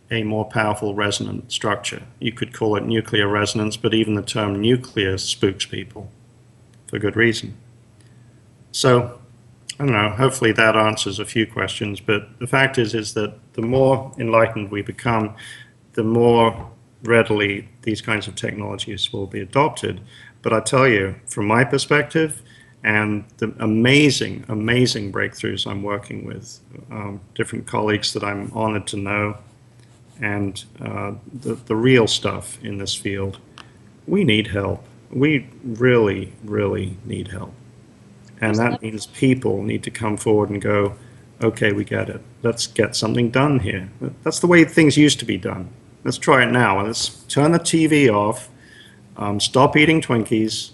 a more powerful resonant structure. You could call it nuclear resonance, but even the term nuclear spooks people for good reason. So, I don't know, hopefully that answers a few questions, but the fact is that the more enlightened we become, the more readily these kinds of technologies will be adopted. But I tell you, from my perspective, and the amazing, amazing breakthroughs I'm working with, different colleagues that I'm honored to know, and the real stuff in this field, we need help. We really, really need help. And that means people need to come forward and go, okay, we get it. Let's get something done here. That's the way things used to be done. Let's try it now. Let's turn the TV off, stop eating Twinkies,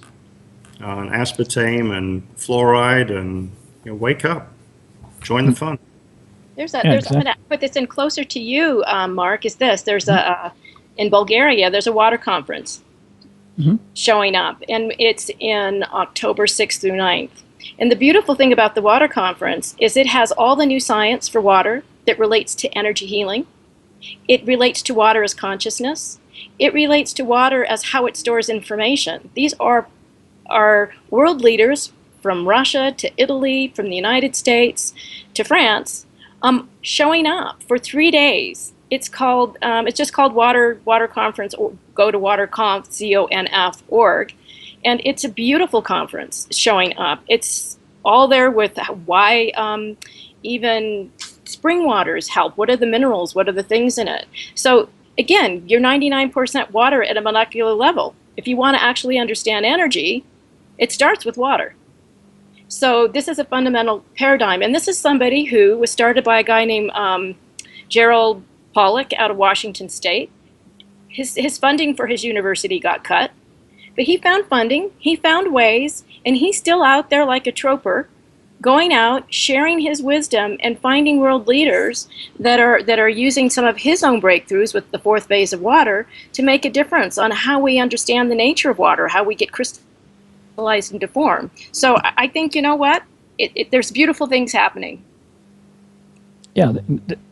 and aspartame and fluoride, and wake up, join the fun. I'm going to put this in closer to you, Mark, is this. There's in Bulgaria, there's a water conference showing up, and it's in October 6th through 9th. And the beautiful thing about the water conference is it has all the new science for water that relates to energy healing. It relates to water as consciousness. It relates to water as how it stores information. These are world leaders from Russia to Italy, from the United States to France, showing up for 3 days. It's just called Water Conference, or go to waterconf.org. And it's a beautiful conference showing up. It's all there with why even spring waters help. What are the minerals? What are the things in it? So again, you're 99% water at a molecular level. If you want to actually understand energy, it starts with water. So this is a fundamental paradigm. And this is somebody who was started by a guy named Gerald Pollack out of Washington State. His funding for his university got cut. But he found funding, he found ways, and he's still out there like a trooper, going out, sharing his wisdom, and finding world leaders that are using some of his own breakthroughs with the fourth phase of water to make a difference on how we understand the nature of water, how we get crystallized into form. So I think, you know what, there's beautiful things happening. Yeah,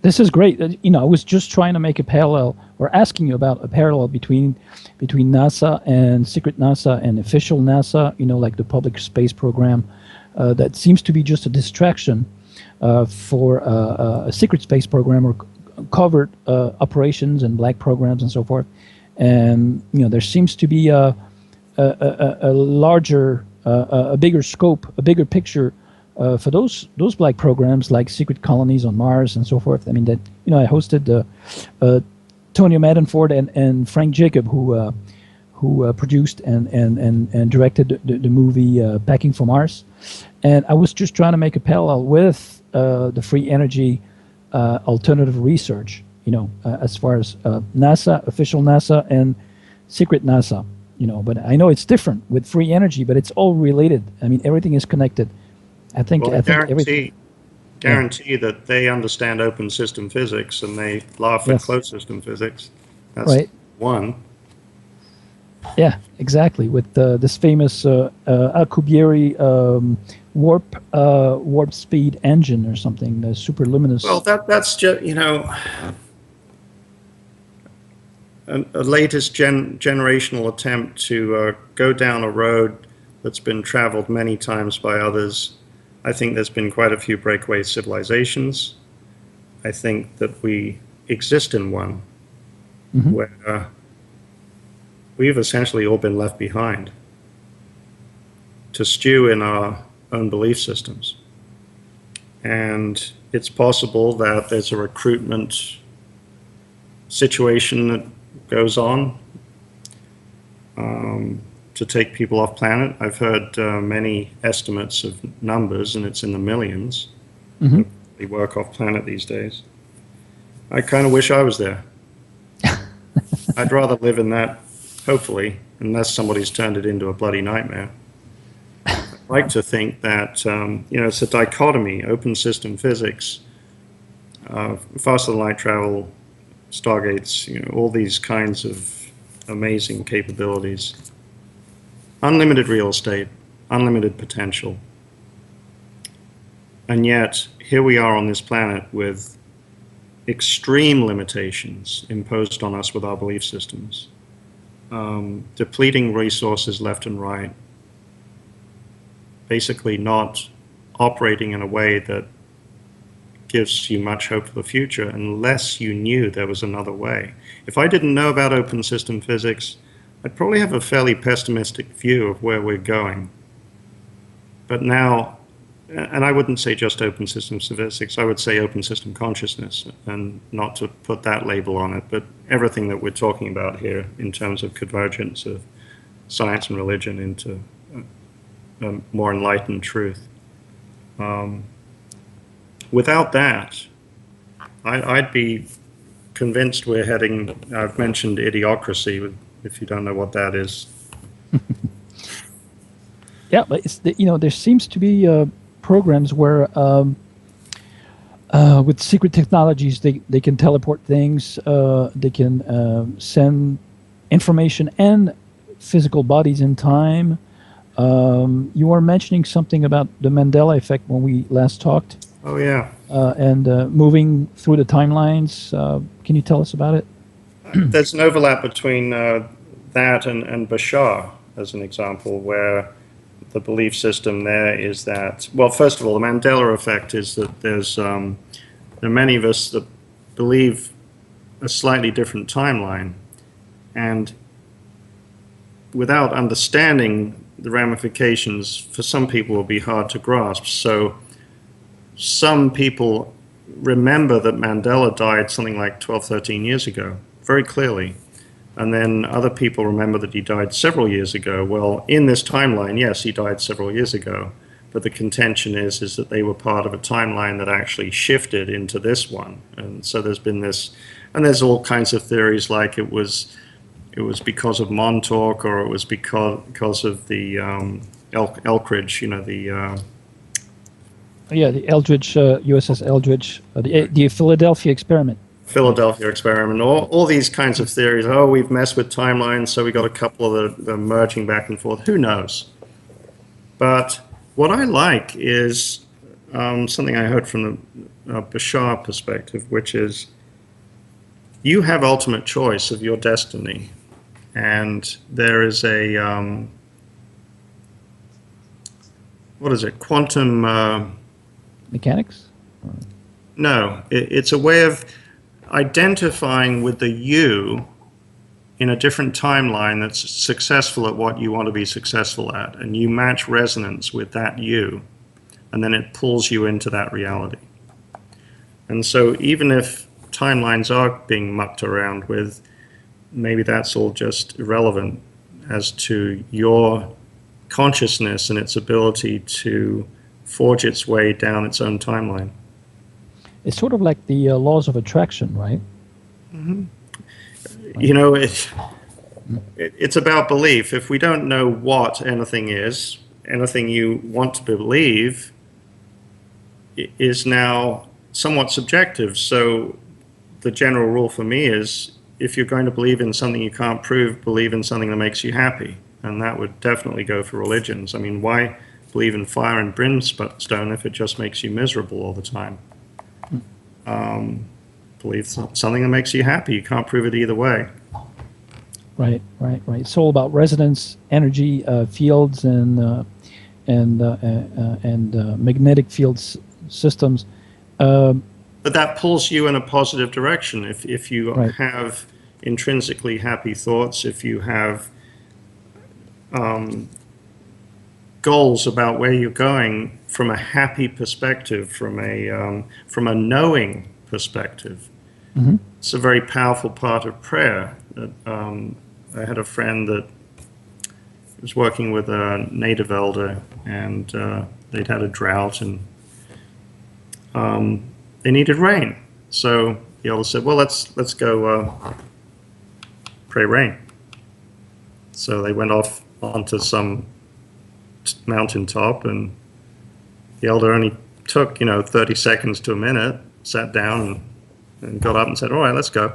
this is great. I was just trying to make a parallel, or asking you about a parallel between NASA and secret NASA and official NASA, like the public space program, that seems to be just a distraction for a secret space program or covert operations and black programs and so forth. And, there seems to be a larger, a bigger scope, a bigger picture for those black programs like secret colonies on Mars and so forth. I mean, that I hosted Tonya Madenford and Frank Jacob, who produced and directed the movie Packing for Mars. And I was just trying to make a parallel with the free energy alternative research, as far as NASA, official NASA, and secret NASA. But I know it's different with free energy, but it's all related. I mean, everything is connected. I think guarantee that they understand open system physics, and they laugh at closed system physics. That's right. One. Yeah, exactly. With this famous Alcubierre warp speed engine or something, the super luminous. Well, that's just a latest generational attempt to go down a road that's been traveled many times by others. I think there's been quite a few breakaway civilizations. I think that we exist in one where we've essentially all been left behind to stew in our own belief systems. And it's possible that there's a recruitment situation that goes on to take people off planet. I've heard many estimates of numbers, and it's in the millions. They work off planet these days. I kind of wish I was there. I'd rather live in that, hopefully, unless somebody's turned it into a bloody nightmare. I'd like to think that, it's a dichotomy, open system physics, faster than light travel, stargates, all these kinds of amazing capabilities. Unlimited real estate, unlimited potential. And yet, here we are on this planet with extreme limitations imposed on us with our belief systems, depleting resources left and right, basically not operating in a way that gives you much hope for the future unless you knew there was another way. If I didn't know about open system physics, I'd probably have a fairly pessimistic view of where we're going. But now, and I wouldn't say just open system physics, I would say open system consciousness, and not to put that label on it, but everything that we're talking about here in terms of convergence of science and religion into a more enlightened truth. Without that, I'd be convinced we're heading, I've mentioned idiocracy, if you don't know what that is. Yeah, but it's there seems to be programs where with secret technologies they can teleport things, they can send information and physical bodies in time. You were mentioning something about the Mandela effect when we last talked. Oh, yeah. And moving through the timelines. Can you tell us about it? There's an overlap between that and Bashar, as an example, where the belief system there is that, well, first of all, the Mandela effect is that there are many of us that believe a slightly different timeline, and without understanding the ramifications, for some people will be hard to grasp. So some people remember that Mandela died something like 12, 13 years ago, very clearly. And then other people remember that he died several years ago. Well, in this timeline, yes, he died several years ago. But the contention is that they were part of a timeline that actually shifted into this one. And so there's been this, and there's all kinds of theories like it was because of Montauk, or it was because of the Elkridge, the Eldridge, USS Eldridge, the Philadelphia experiment. Philadelphia experiment, all these kinds of theories. Oh, we've messed with timelines, so we got a couple of the merging back and forth. Who knows? But what I like is something I heard from the Bashar perspective, which is you have ultimate choice of your destiny. And there is a, what is it, quantum... mechanics? No, it's a way of identifying with the you in a different timeline that's successful at what you want to be successful at, and you match resonance with that you, and then it pulls you into that reality. And so even if timelines are being mucked around with, maybe that's all just irrelevant as to your consciousness and its ability to forge its way down its own timeline. It's sort of like the laws of attraction, right? Mm-hmm. It's about belief. If we don't know what anything is, anything you want to believe is now somewhat subjective. So the general rule for me is, if you're going to believe in something you can't prove, believe in something that makes you happy. And that would definitely go for religions. I mean, why believe in fire and brimstone if it just makes you miserable all the time? Believe something that makes you happy. You can't prove it either way. Right. It's all about resonance, energy fields, and magnetic fields systems. But that pulls you in a positive direction. If you Right. have intrinsically happy thoughts, if you have goals about where you're going from a happy perspective, from a knowing perspective, Mm-hmm. it's a very powerful part of prayer. I had a friend that was working with a native elder, and they'd had a drought, and they needed rain. So the elder said, well, let's go pray rain. So they went off onto some mountaintop, and the elder only took 30 seconds to a minute, sat down and got up and said, all right, let's go.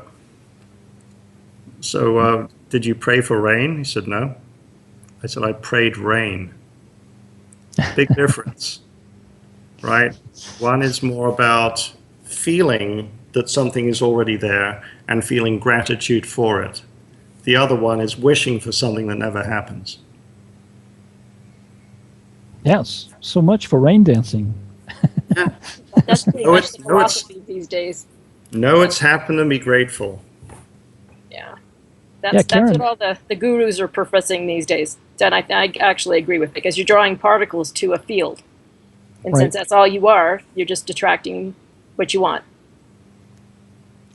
So did you pray for rain? He said, no. I said, I prayed rain. Big difference, right? One is more about feeling that something is already there and feeling gratitude for it. The other one is wishing for something that never happens. Yes, so much for rain dancing. That's pretty No, much it's the no, it's philosophy these days. no, it's happened to be grateful. Yeah. Yeah, That's what Karen. all the gurus are professing these days. And I actually agree with it, because you're drawing particles to a field. And Right. since that's all you are, you're just attracting what you want.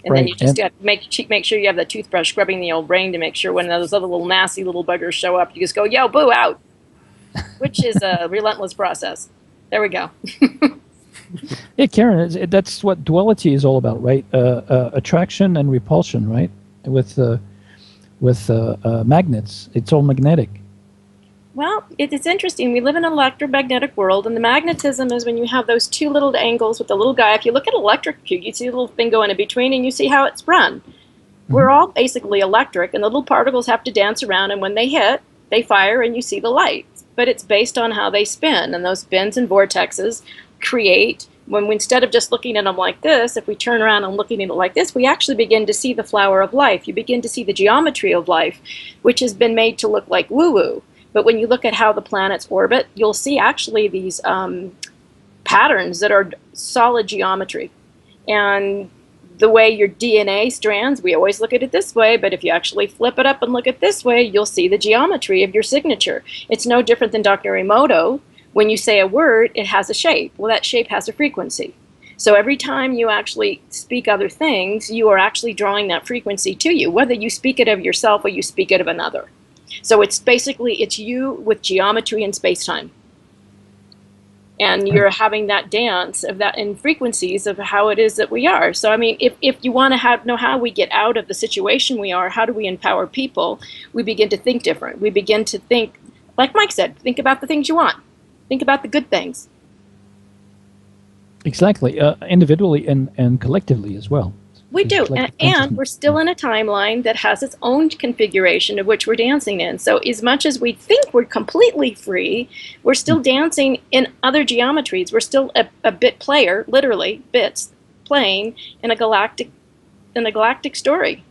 And then Right. you just got to make sure you have the toothbrush scrubbing the old brain to make sure when those other little nasty little buggers show up, you just go, yo, boo, out, which is a relentless process. There we go. Yeah, Karen, that's what duality is all about, right? Attraction and repulsion, right? With magnets, it's all magnetic. Well, it's interesting. We live in an electromagnetic world, and the magnetism is when you have those two little angles with the little guy. If you look at an electric cube, you see a little thing going in between, and you see how it's run. We're all basically electric, and the little particles have to dance around, and when they hit, they fire, and you see the lights. But it's based on how they spin, and those spins and vortexes create, when we, instead of just looking at them like this, if we turn around and looking at it like this, we actually begin to see the flower of life. You begin to see the geometry of life, which has been made to look like woo-woo. But when you look at how the planets orbit, you'll see actually these patterns that are solid geometry. And the way your DNA strands, we always look at it this way, but if you actually flip it up and look at it this way, you'll see the geometry of your signature. It's no different than Dr. Emoto. When you say a word, it has a shape. Well, that shape has a frequency. So every time you actually speak other things, you are actually drawing that frequency to you, whether you speak it of yourself or you speak it of another. So it's basically, it's you with geometry and space-time. And you're having that dance of that in frequencies of how it is that we are. So, I mean, if you want to know how we get out of the situation we are, how do we empower people, we begin to think different. We begin to think, like Mike said, think about the things you want. Think about the good things. Exactly, individually and collectively as well. We do, and we're still in a timeline that has its own configuration of which we're dancing in. So as much as we think we're completely free, we're still dancing in other geometries. We're still a bit player, literally bits playing in a galactic story.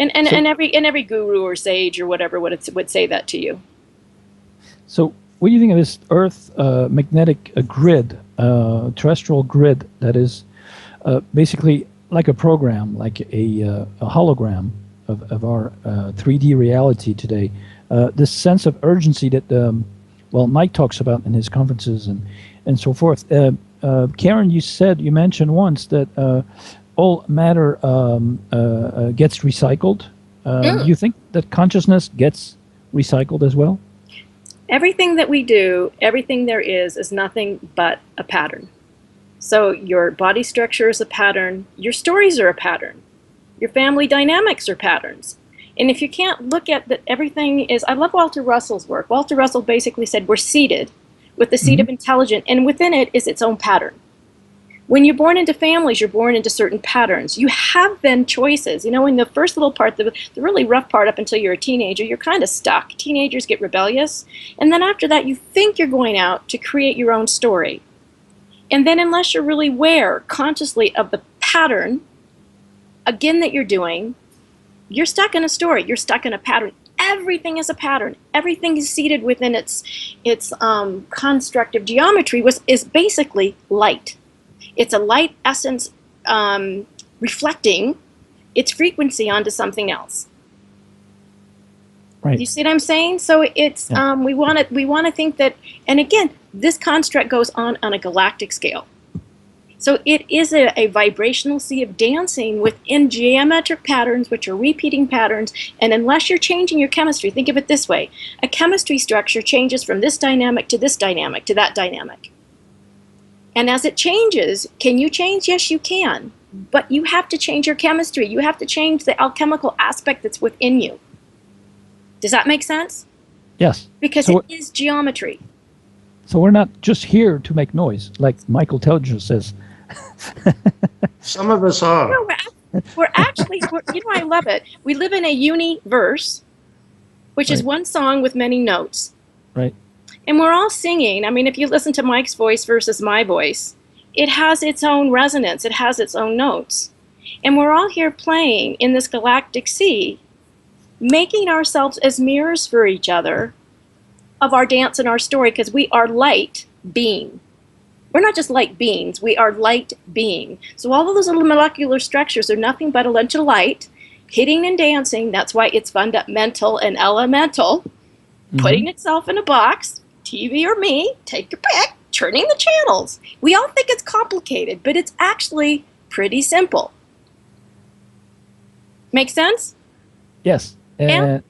And every guru or sage or whatever would say that to you. So what do you think of this Earth magnetic grid, terrestrial grid that is basically like a program, like a hologram of our 3D reality today? This sense of urgency that, well, Mike talks about in his conferences and so forth. Karen, you mentioned once that all matter gets recycled. Do you think that consciousness gets recycled as well? Everything that we do, everything there is nothing but a pattern. So your body structure is a pattern, your stories are a pattern, your family dynamics are patterns. And if you can't look at that, everything is, I love Walter Russell's work. Walter Russell basically said we're seeded with the seed of intelligence, and within it is its own pattern. When you're born into families, you're born into certain patterns. You have then choices. You know, in the first little part, the really rough part up until you're a teenager, you're kind of stuck. Teenagers get rebellious. And then after that, you think you're going out to create your own story. And then unless you're really aware consciously of the pattern, again, that you're doing, you're stuck in a story. You're stuck in a pattern. Everything is a pattern. Everything is seated within its construct of geometry, is basically light. It's a light essence reflecting its frequency onto something else. Right. You see what I'm saying? So it's we want to think that, and again, this construct goes on a galactic scale. So it is a vibrational sea of dancing within geometric patterns, which are repeating patterns. And unless you're changing your chemistry, think of it this way: a chemistry structure changes from this dynamic to that dynamic. And as it changes, can you change? Yes, you can. But you have to change your chemistry. You have to change the alchemical aspect that's within you. Does that make sense? Yes. Because it is geometry. So we're not just here to make noise, like Michael Telger says. Some of us are. No, we're actually, you know, I love it. We live in a universe, which is one song with many notes. Right. And we're all singing. I mean, if you listen to Mike's voice versus my voice, it has its own resonance. It has its own notes. And we're all here playing in this galactic sea, making ourselves as mirrors for each other of our dance and our story, because we are light being. We're not just light beings, we are light being. So all of those little molecular structures are nothing but a bunch of light hitting and dancing. That's why it's fundamental and elemental, putting itself in a box, TV or me, take your pick, turning the channels. We all think it's complicated, but it's actually pretty simple. Make sense? Yes. And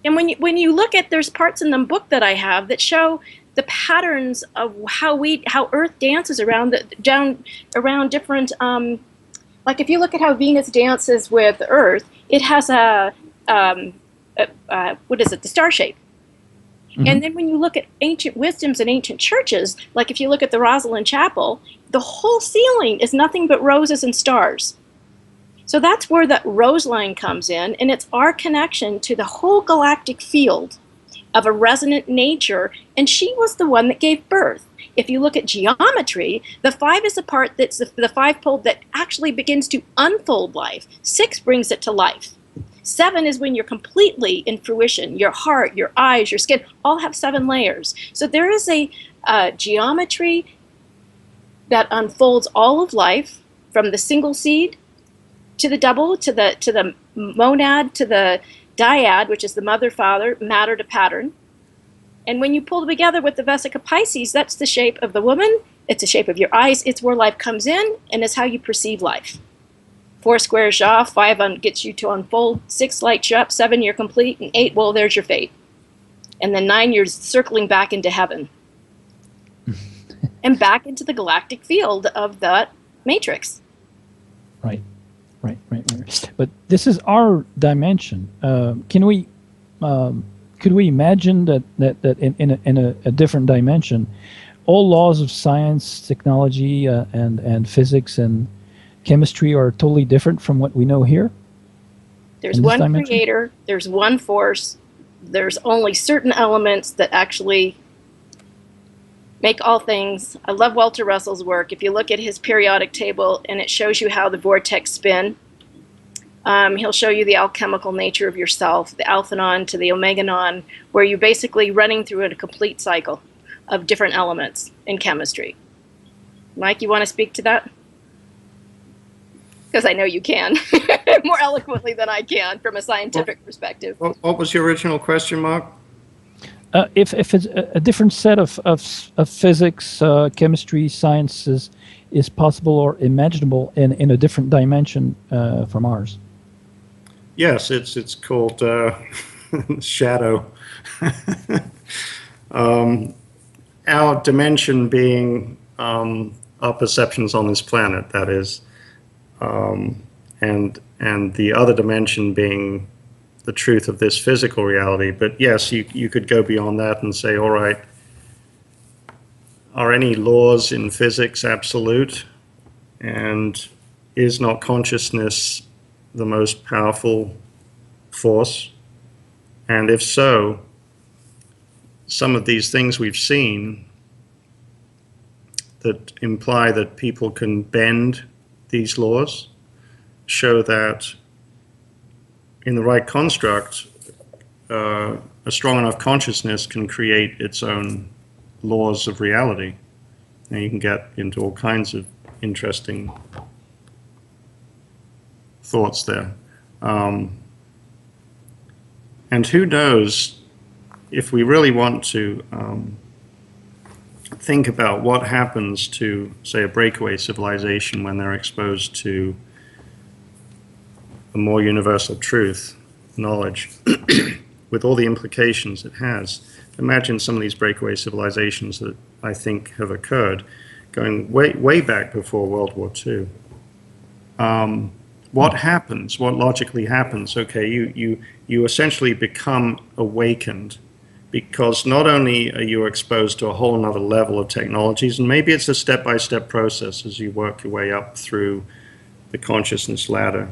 when you look at, there's parts in the book that I have that show the patterns of how Earth dances around different, like if you look at how Venus dances with Earth, it has what is it, the star shape. And then when you look at ancient wisdoms and ancient churches, like if you look at the Rosalind Chapel, the whole ceiling is nothing but roses and stars. So that's where that rose line comes in, and it's our connection to the whole galactic field of a resonant nature, and she was the one that gave birth. If you look at geometry, the 5 is the part that's the 5-pole that actually begins to unfold life. 6 brings it to life. 7 is when you're completely in fruition. Your heart, your eyes, your skin all have 7 layers. So there is a geometry that unfolds all of life, from the single seed to the double, to the monad, to the dyad, which is the mother, father, matter to pattern. And when you pull them together with the Vesica Pisces, that's the shape of the woman. It's the shape of your eyes. It's where life comes in, and it's how you perceive life. 4 squares you off, 5 gets you to unfold, 6 lights you up, 7 you're complete, and 8, well, there's your fate. And then 9 you're circling back into heaven. And back into the galactic field of that matrix. Right. But this is our dimension. Could we imagine that in a different dimension, all laws of science, technology, and physics and chemistry are totally different from what we know here? There's one creator, there's one force, there's only certain elements that actually make all things. I love Walter Russell's work. If you look at his periodic table and it shows you how the vortex spin, he'll show you the alchemical nature of yourself, the alphanon to the omeganon, where you're basically running through a complete cycle of different elements in chemistry. Mike, you want to speak to that? Because I know you can, more eloquently than I can from a scientific perspective. What was your original question, Mark? If it's a different set of physics, chemistry, sciences is possible or imaginable in a different dimension from ours. Yes, it's called shadow. Our dimension being our perceptions on this planet, that is, and the other dimension being the truth of this physical reality. But yes, you could go beyond that and say, all right, are any laws in physics absolute? And is not consciousness the most powerful force? And if so, some of these things we've seen that imply that people can bend these laws show that in the right construct, a strong enough consciousness can create its own laws of reality. And you can get into all kinds of interesting thoughts there. And who knows, if we really want to think about what happens to, say, a breakaway civilization when they're exposed to a more universal truth, knowledge, with all the implications it has. Imagine some of these breakaway civilizations that I think have occurred going way back before World War II. What happens? What logically happens? Okay, you essentially become awakened, because not only are you exposed to a whole nother level of technologies, and maybe it's a step-by-step process as you work your way up through the consciousness ladder,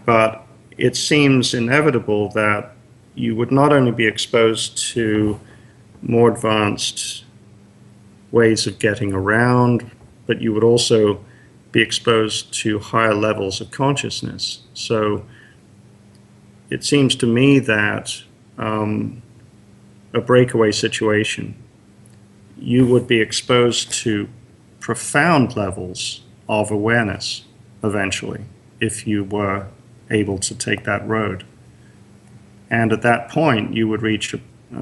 but it seems inevitable that you would not only be exposed to more advanced ways of getting around, but you would also be exposed to higher levels of consciousness. So it seems to me that a breakaway situation, you would be exposed to profound levels of awareness eventually, if you were able to take that road. And at that point, you would reach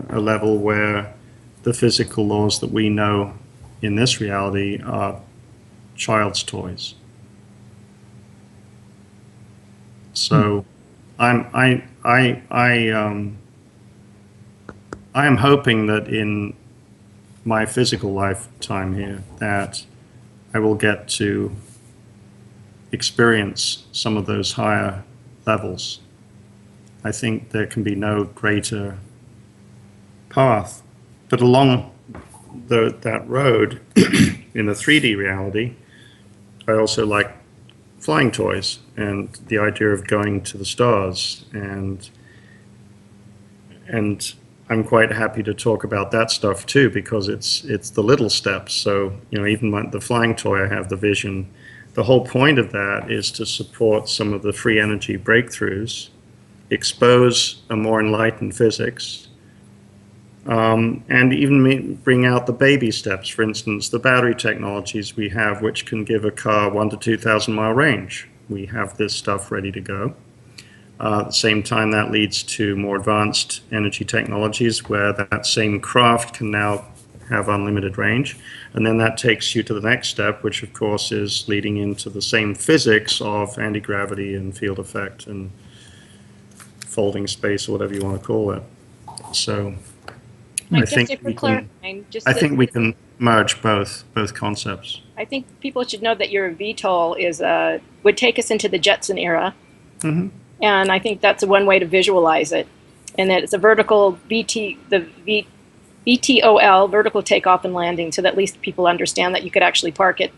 a level where the physical laws that we know in this reality are child's toys. So I am hoping that in my physical lifetime here that I will get to experience some of those higher levels. I think there can be no greater path. But along that road in the 3D reality, I also like flying toys and the idea of going to the stars, and I'm quite happy to talk about that stuff too, because it's the little steps. So, you know, even the flying toy, I have the vision. The whole point of that is to support some of the free energy breakthroughs, expose a more enlightened physics, and even bring out the baby steps. For instance, the battery technologies we have, which can give a car 1,000 to 2,000 mile range. We have this stuff ready to go. At the same time, that leads to more advanced energy technologies where that same craft can now have unlimited range. And then that takes you to the next step, which of course is leading into the same physics of anti-gravity and field effect and folding space, or whatever you want to call it. So I think we can merge both concepts. I think people should know that your VTOL would take us into the Jetson era. Mm-hmm. And I think that's one way to visualize it. And that it's a vertical VTOL, vertical takeoff and landing, so that at least people understand that you could actually park it.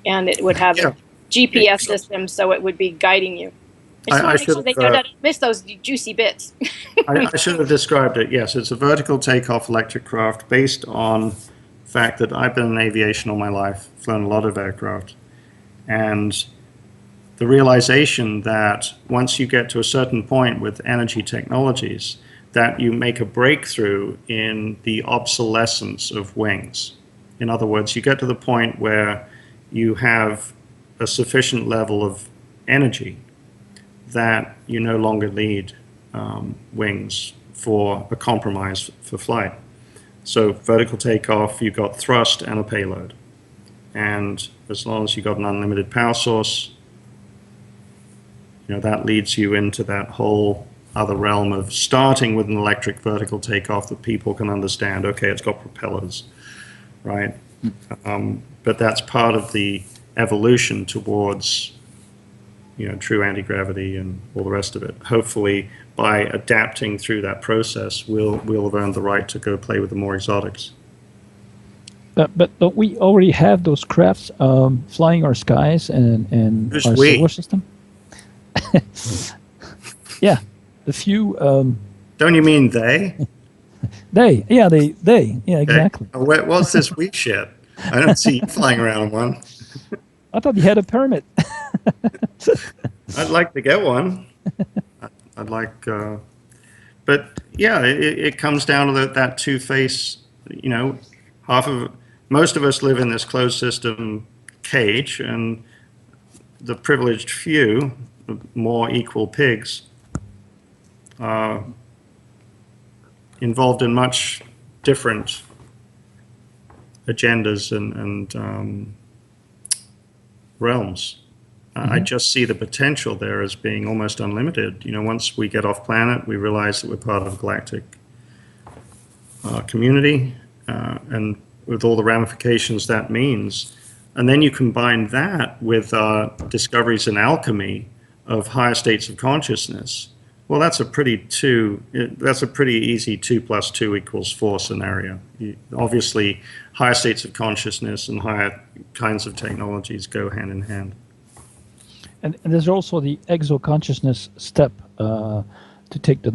And it would have a GPS system, so it would be guiding you. I should have missed those juicy bits. I should have described it. Yes, it's a vertical takeoff electric craft based on the fact that I've been in aviation all my life, flown a lot of aircraft, and the realization that once you get to a certain point with energy technologies, that you make a breakthrough in the obsolescence of wings. In other words, you get to the point where you have a sufficient level of energy that you no longer need wings for a compromise for flight. So vertical takeoff, you've got thrust and a payload. And as long as you've got an unlimited power source, you know, that leads you into that whole other realm of starting with an electric vertical takeoff that people can understand. Okay, it's got propellers, right? But that's part of the evolution towards, you know, true anti-gravity and all the rest of it. Hopefully, by adapting through that process, we'll have earned the right to go play with the more exotics. But we already have those crafts flying our skies and our solar system. Yeah, the few. Don't you mean they? They, yeah, they, yeah, exactly. Okay. What's this we shit? I don't see you flying around on one. I thought you had a permit. I'd like to get one. I'd like, but yeah, it comes down to that two-face. You know, most of us live in this closed system cage, and the privileged few, the more equal pigs, are involved in much different agendas and realms. Mm-hmm. I just see the potential there as being almost unlimited. You know, once we get off planet, we realize that we're part of a galactic community, and with all the ramifications that means. And then you combine that with discoveries in alchemy of higher states of consciousness. Well, that's a pretty easy 2 + 2 = 4 scenario. Obviously, higher states of consciousness and higher kinds of technologies go hand in hand. And there's also the exo-consciousness step to take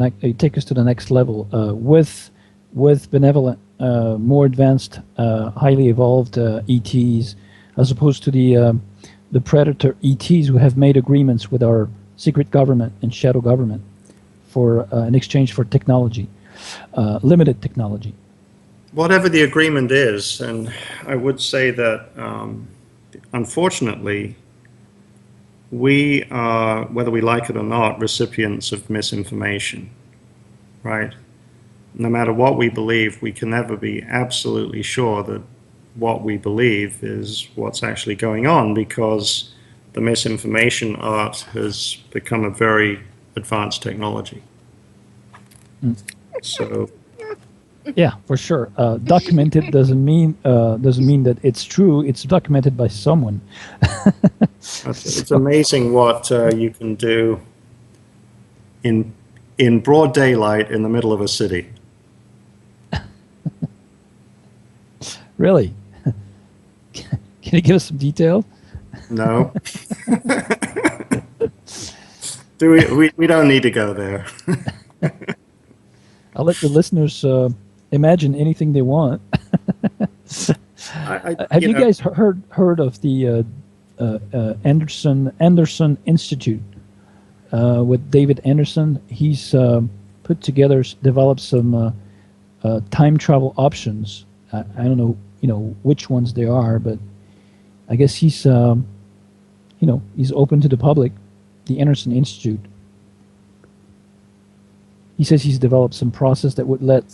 us to the next level with benevolent, more advanced, highly evolved ETs, as opposed to the predator ETs who have made agreements with our secret government and shadow government for in exchange for technology, limited technology. whatever the agreement is, and I would say that unfortunately, we are, whether we like it or not, recipients of misinformation, right? No matter what we believe, we can never be absolutely sure that what we believe is what's actually going on, because the misinformation art has become a very advanced technology. So yeah, for sure. Documented doesn't mean that it's true. It's documented by someone. it's amazing what you can do in broad daylight in the middle of a city. Really? Can you give us some detail? No. We don't need to go there. I'll let the listeners imagine anything they want. Have you guys heard of the Anderson Institute with David Anderson? He's developed some time travel options. I don't know, which ones they are, but I guess he's he's open to the public. The Anderson Institute. He says he's developed some process that would let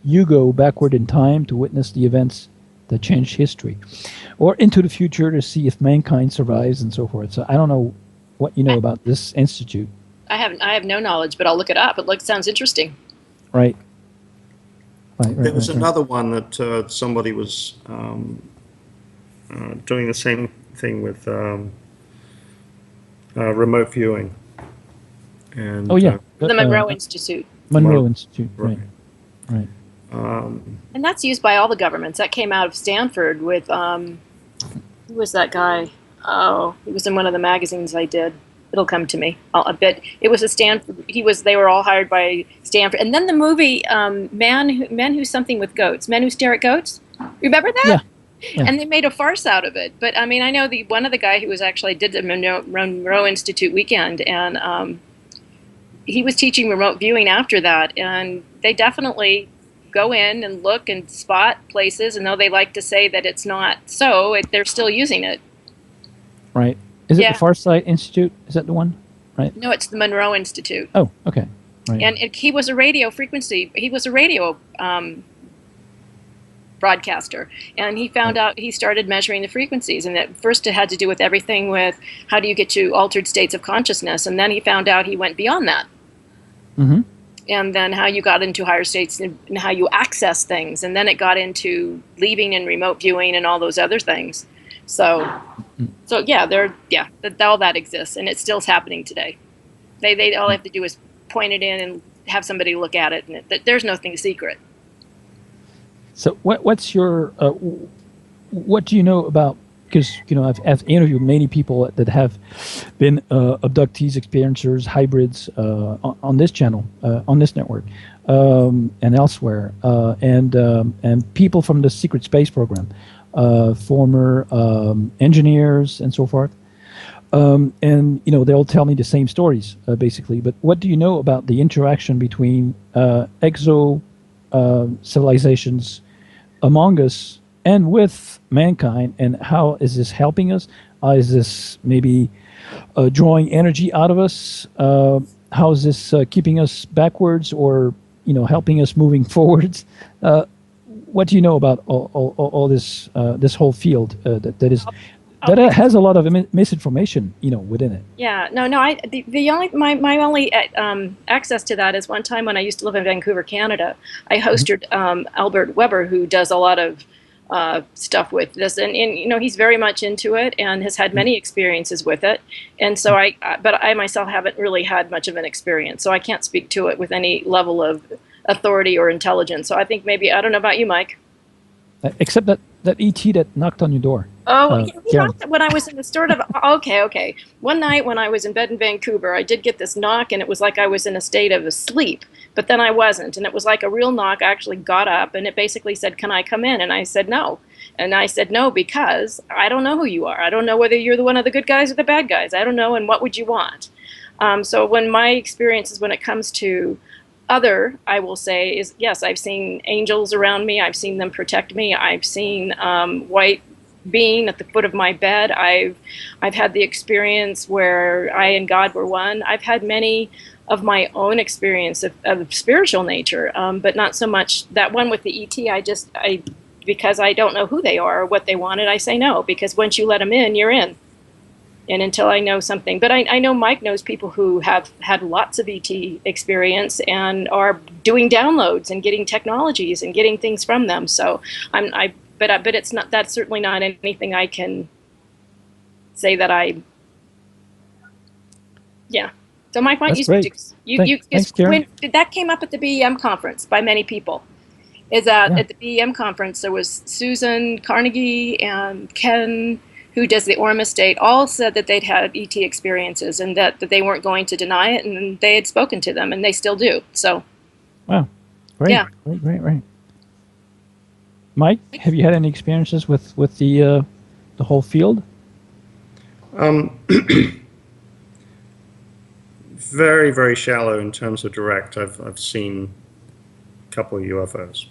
you go backward in time to witness the events that changed history, or into the future to see if mankind survives and so forth. So I don't know what you know about this institute. I have no knowledge, but I'll look it up. It sounds interesting. Right. There was another one that somebody was doing the same thing with remote viewing. And, oh yeah, the Monroe Institute. Monroe Institute, right. And that's used by all the governments. That came out of Stanford with who was that guy? Oh, he was in one of the magazines I did. It'll come to me. I bet it was a Stanford. They were all hired by Stanford. And then the movie Men Who Something with Goats. Men Who Stare at Goats. Remember that? Yeah. Yeah. And they made a farce out of it. But I mean, I know one of the guy who was actually did the Monroe Institute weekend, and he was teaching remote viewing after that. And they definitely go in and look and spot places. And though they like to say that it's not so, they're still using it. Right. Is it the Farsight Institute? Is that the one? Right. No, it's the Monroe Institute. Oh, okay. Right. And he was a radio frequency. He was a radio broadcaster, and he found out. He started measuring the frequencies, and at first it had to do with everything with how do you get to altered states of consciousness, and then he found out he went beyond that. Mm-hmm. And then how you got into higher states and how you access things, and then it got into leaving and remote viewing and all those other things. So yeah, all that exists, and it still's happening today. They all have to do is point it in and have somebody look at it, and there's nothing secret. So what's your what do you know about? Because I've interviewed many people that have been abductees, experiencers, hybrids on this channel, on this network, and elsewhere, and people from the secret space program. Former engineers and so forth, and they'll tell me the same stories basically. But what do you know about the interaction between exo civilizations among us and with mankind, and how is this helping us? Is this maybe drawing energy out of us? How is this keeping us backwards, or helping us moving forwards? What do you know about all this this whole field that has a lot of misinformation within it? Yeah, no. The only my only access to that is one time when I used to live in Vancouver, Canada. I hosted Albert Weber, who does a lot of stuff with this, and he's very much into it and has had many experiences with it. And so but I myself haven't really had much of an experience, so I can't speak to it with any level of authority or intelligence. So I think maybe, I don't know about you, Mike. Except that ET that knocked on your door. Oh, he knocked when I was in the sort of, okay. One night when I was in bed in Vancouver, I did get this knock, and it was like I was in a state of sleep, but then I wasn't. And it was like a real knock. I actually got up, and it basically said, "Can I come in?" And I said, "No." And I said, "No, because I don't know who you are. I don't know whether you're one of the good guys or the bad guys. I don't know, and what would you want?" So when my experiences when it comes to other, I will say, is yes, I've seen angels around me. I've seen them protect me. I've seen white being at the foot of my bed. I've had the experience where I and God were one. I've had many of my own experience of spiritual nature, but not so much that one with the ET. Because I don't know who they are or what they wanted, I say no, because once you let them in, you're in. And until I know something, but I know Mike knows people who have had lots of ET experience and are doing downloads and getting technologies and getting things from them. So but it's not, that's certainly not anything I can say that yeah. So Mike, why don't Thanks, Karen. that came up at the BEM conference by many people. Is that at the BEM conference, there was Susan Carnegie and Ken, who does the Orem Estate, all said that they'd had ET experiences and that they weren't going to deny it, and they had spoken to them, and they still do. So, wow, great, yeah, great. Mike, have you had any experiences with the whole field? Very, very shallow in terms of direct. I've seen a couple of UFOs.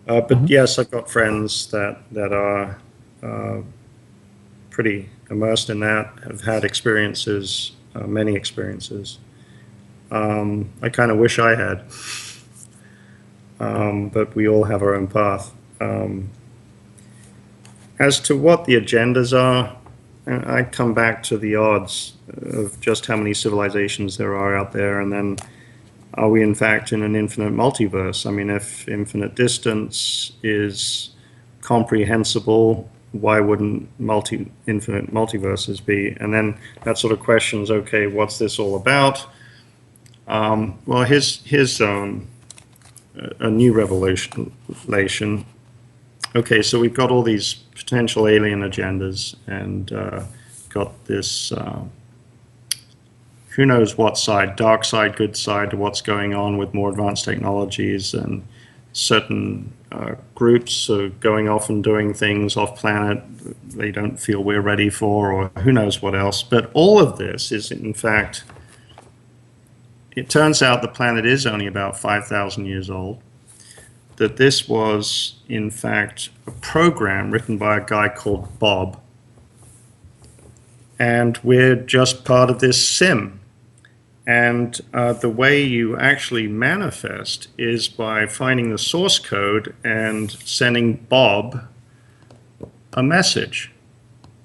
But yes, I've got friends that are pretty immersed in that, have had experiences, many experiences. I kind of wish I had, but we all have our own path. As to what the agendas are, I come back to the odds of just how many civilizations there are out there, and then are we in fact in an infinite multiverse? I mean, if infinite distance is comprehensible, why wouldn't infinite multiverses be? And then that sort of questions, okay, what's this all about? Well, here's a new revelation. Okay, so we've got all these potential alien agendas, and got this who knows what side, dark side, good side, to what's going on with more advanced technologies, and certain groups are going off and doing things off planet they don't feel we're ready for, or who knows what else. But all of this is, in fact, it turns out the planet is only about 5,000 years old, that this was, in fact, a program written by a guy called Bob, and we're just part of this sim. And the way you actually manifest is by finding the source code and sending Bob a message.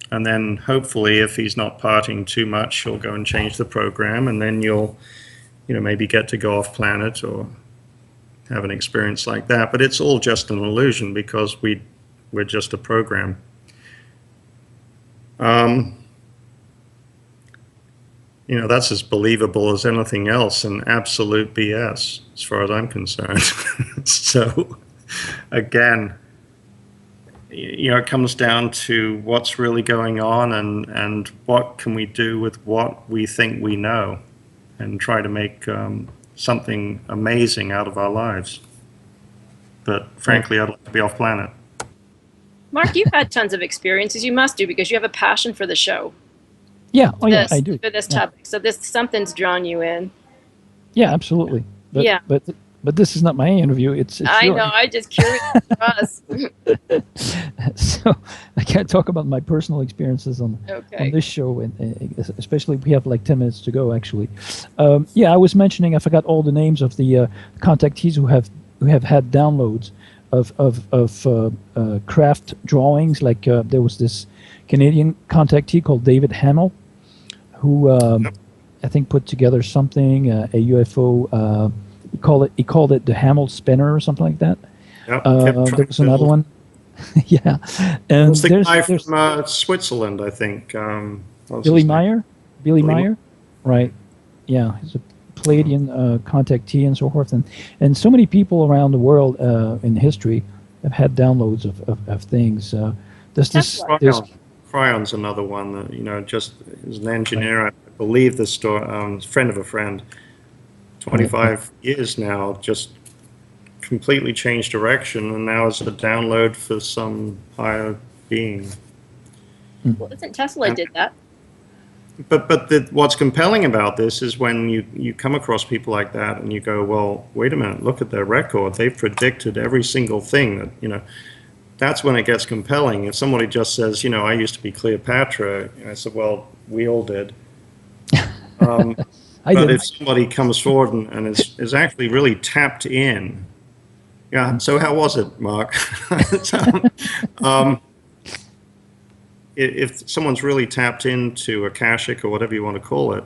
And then hopefully, if he's not partying too much, he'll go and change the program, and then you'll, maybe get to go off planet or have an experience like that. But it's all just an illusion, because we're just a program. That's as believable as anything else, and absolute BS as far as I'm concerned. So, again, it comes down to what's really going on, and what can we do with what we think we know, and try to make something amazing out of our lives. But frankly, I'd like to be off planet. Mark, you've had tons of experiences. You must do, because you have a passion for the show. Yeah, I do. For this topic. So something's drawn you in. Yeah, absolutely. But this is not my interview. It's I yours. know. I'm just curious for us. So I can't talk about my personal experiences on this show, and especially we have like 10 minutes to go. Actually, I was mentioning I forgot all the names of the contactees who have had downloads of craft drawings. Like there was this Canadian contactee called David Hamill, who I think put together something, a UFO. He called it the Hamill Spinner or something like that. Yep. There was another one. Yeah, and there's the guy from Switzerland, I think. Billy Meyer. Billy Meyer, right? Yeah, he's a Palladian contactee and so forth, and so many people around the world in history have had downloads of things. Cryon's another one that, just as an engineer, right. I believe this story, friend of a friend, 25 years now, just completely changed direction, and now is a download for some higher being. Well, isn't Tesla did that? What's compelling about this is when you come across people like that and you go, well, wait a minute, look at their record. They've predicted every single thing that, that's when it gets compelling. If somebody just says, I used to be Cleopatra, I said, well, we all did. But if somebody comes forward and is actually really tapped in, yeah, so how was it, Mark? If someone's really tapped into Akashic or whatever you want to call it,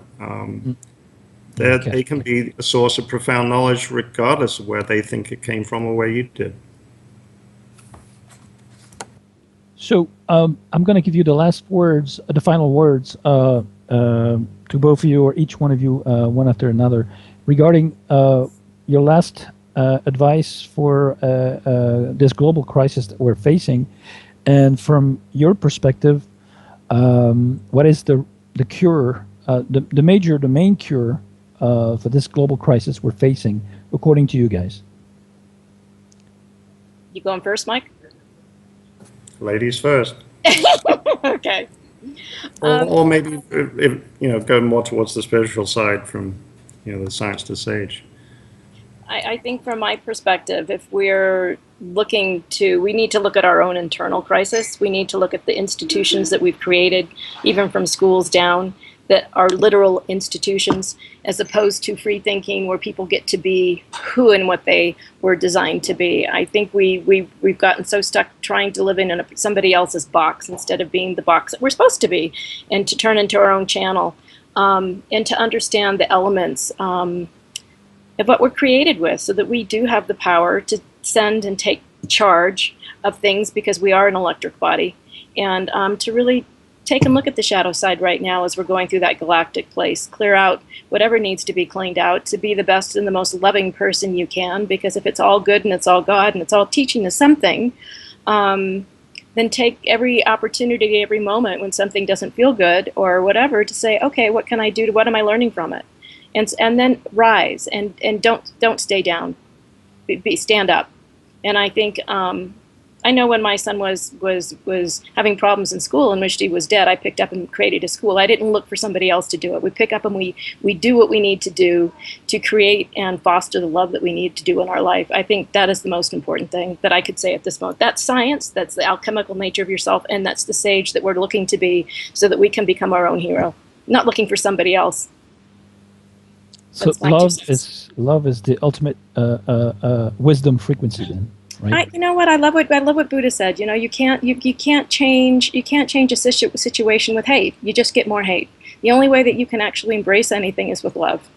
they can be a source of profound knowledge regardless of where they think it came from or where you did. So I'm going to give you the last words, the final words to both of you, or each one of you, one after another, regarding your last advice for this global crisis that we're facing. And from your perspective, what is the cure, the main cure for this global crisis we're facing, according to you guys? You going first, Mike? Ladies first. Okay. Or maybe go more towards the spiritual side from the science to sage. I think from my perspective, if we're we need to look at our own internal crisis. We need to look at the institutions that we've created, even from schools down, that are literal institutions, as opposed to free thinking where people get to be who and what they were designed to be. I think we've gotten so stuck trying to live in somebody else's box instead of being the box that we're supposed to be, and to turn into our own channel, and to understand the elements of what we're created with, so that we do have the power to send and take charge of things, because we are an electric body, and to really take a look at the shadow side right now as we're going through that galactic place. Clear out whatever needs to be cleaned out to be the best and the most loving person you can, because if it's all good and it's all God and it's all teaching us something, then take every opportunity, every moment when something doesn't feel good or whatever, to say, okay, what can I do? What am I learning from it? And then rise, and don't stay down. Stand up. And I think I know when my son was having problems in school and wished he was dead, I picked up and created a school. I didn't look for somebody else to do it. We pick up and we do what we need to do to create and foster the love that we need to do in our life. I think that is the most important thing that I could say at this moment. That's science, that's the alchemical nature of yourself, and that's the sage that we're looking to be, so that we can become our own hero, not looking for somebody else. So love is the ultimate wisdom frequency, then, right? You know what? I love what Buddha said. You can't change a situation with hate. You just get more hate. The only way that you can actually embrace anything is with love,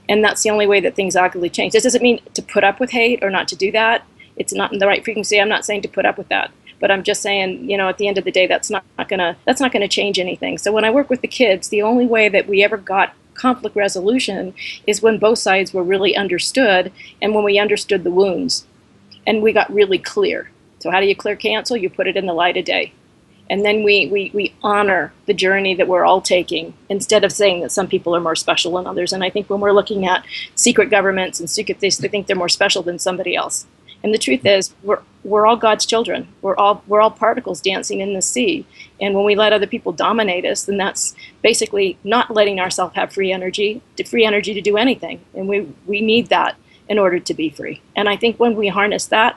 and that's the only way that things actually change. This doesn't mean to put up with hate or not to do that. It's not in the right frequency. I'm not saying to put up with that, but I'm just saying, at the end of the day, that's not gonna change anything. So when I work with the kids, the only way that we ever got conflict resolution is when both sides were really understood, and when we understood the wounds and we got really clear. So how do you clear cancel? You put it in the light of day, and then we honor the journey that we're all taking, instead of saying that some people are more special than others. And I think when we're looking at secret governments and secret things, they think they're more special than somebody else. And the truth is, we're all God's children. We're all particles dancing in the sea. And when we let other people dominate us, then that's basically not letting ourselves have free energy to do anything. And we need that in order to be free. And I think when we harness that,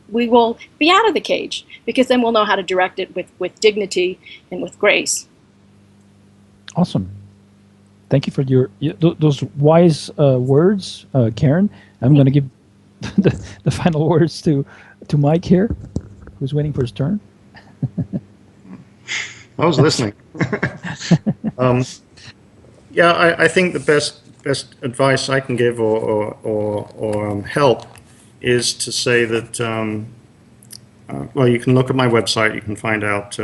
we will be out of the cage, because then we'll know how to direct it with dignity and with grace. Awesome. Thank you for those wise words, Karen. I'm going to give the final words to Mike here, who's waiting for his turn. I was listening. Yeah, I think the best advice I can give or help is to say that well, you can look at my website, you can find out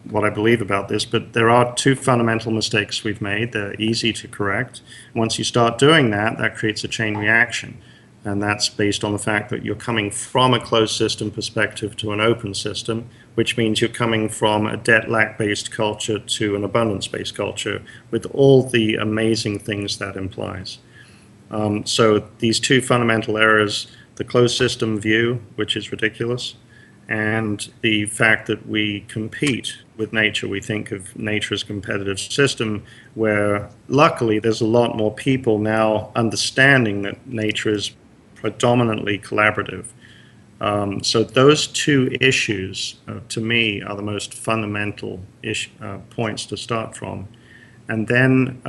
what I believe about this, but there are two fundamental mistakes we've made. They're easy to correct. Once you start doing that, that creates a chain reaction. And that's based on the fact that you're coming from a closed system perspective to an open system, which means you're coming from a debt-lack-based culture to an abundance-based culture, with all the amazing things that implies. So these two fundamental errors, the closed system view, which is ridiculous, and the fact that we compete with nature. We think of nature as a competitive system where luckily there's a lot more people now understanding that nature is predominantly collaborative. So those two issues, to me, are the most fundamental points to start from. And then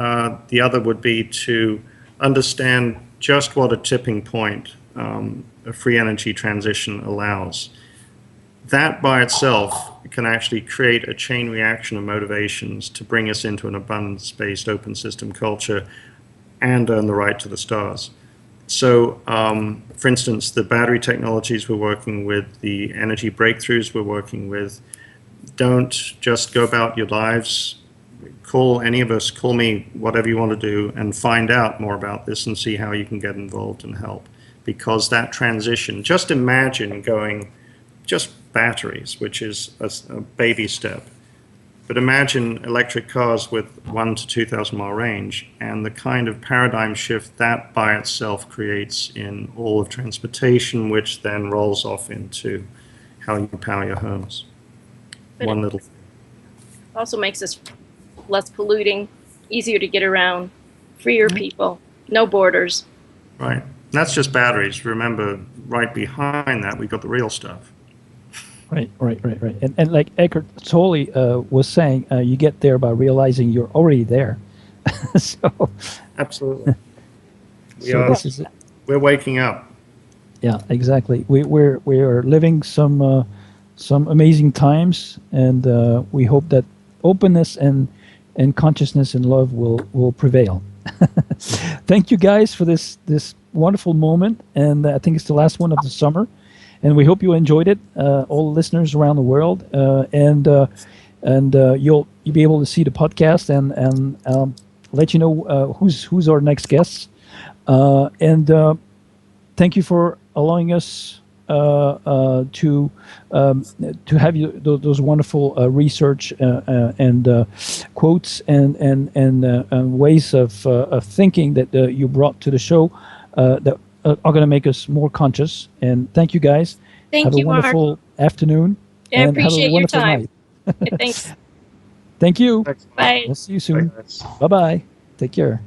the other would be to understand just what a tipping point a free energy transition allows. That by itself can actually create a chain reaction of motivations to bring us into an abundance-based open system culture and earn the right to the stars. So, for instance, the battery technologies we're working with, the energy breakthroughs we're working with, don't just go about your lives. Call any of us, call me, whatever you want to do, and find out more about this and see how you can get involved and help. Because that transition, just imagine going just batteries, which is a baby step. But imagine electric cars with 1,000 to 2,000 mile range, and the kind of paradigm shift that by itself creates in all of transportation, which then rolls off into how you power your homes. But one little thing. Also makes us less polluting, easier to get around, freer people, no borders. Right. That's just batteries. Remember, right behind that, we've got the real stuff. Right. And like Eckhart Tolle was saying, you get there by realizing you're already there. So absolutely, we're waking up. Yeah, exactly. We are living some amazing times, and we hope that openness and consciousness and love will prevail. Thank you guys for this wonderful moment, and I think it's the last one of the summer. And we hope you enjoyed it, all the listeners around the world, and you'll be able to see the podcast and let you know who's our next guests. And thank you for allowing us to have those wonderful research and quotes and ways of thinking that you brought to the show that are going to make us more conscious. And thank you guys. Have a wonderful afternoon. I appreciate your time. Night. Thanks. Thank you. Thanks. Bye. We'll see you soon. Bye-bye. Take care.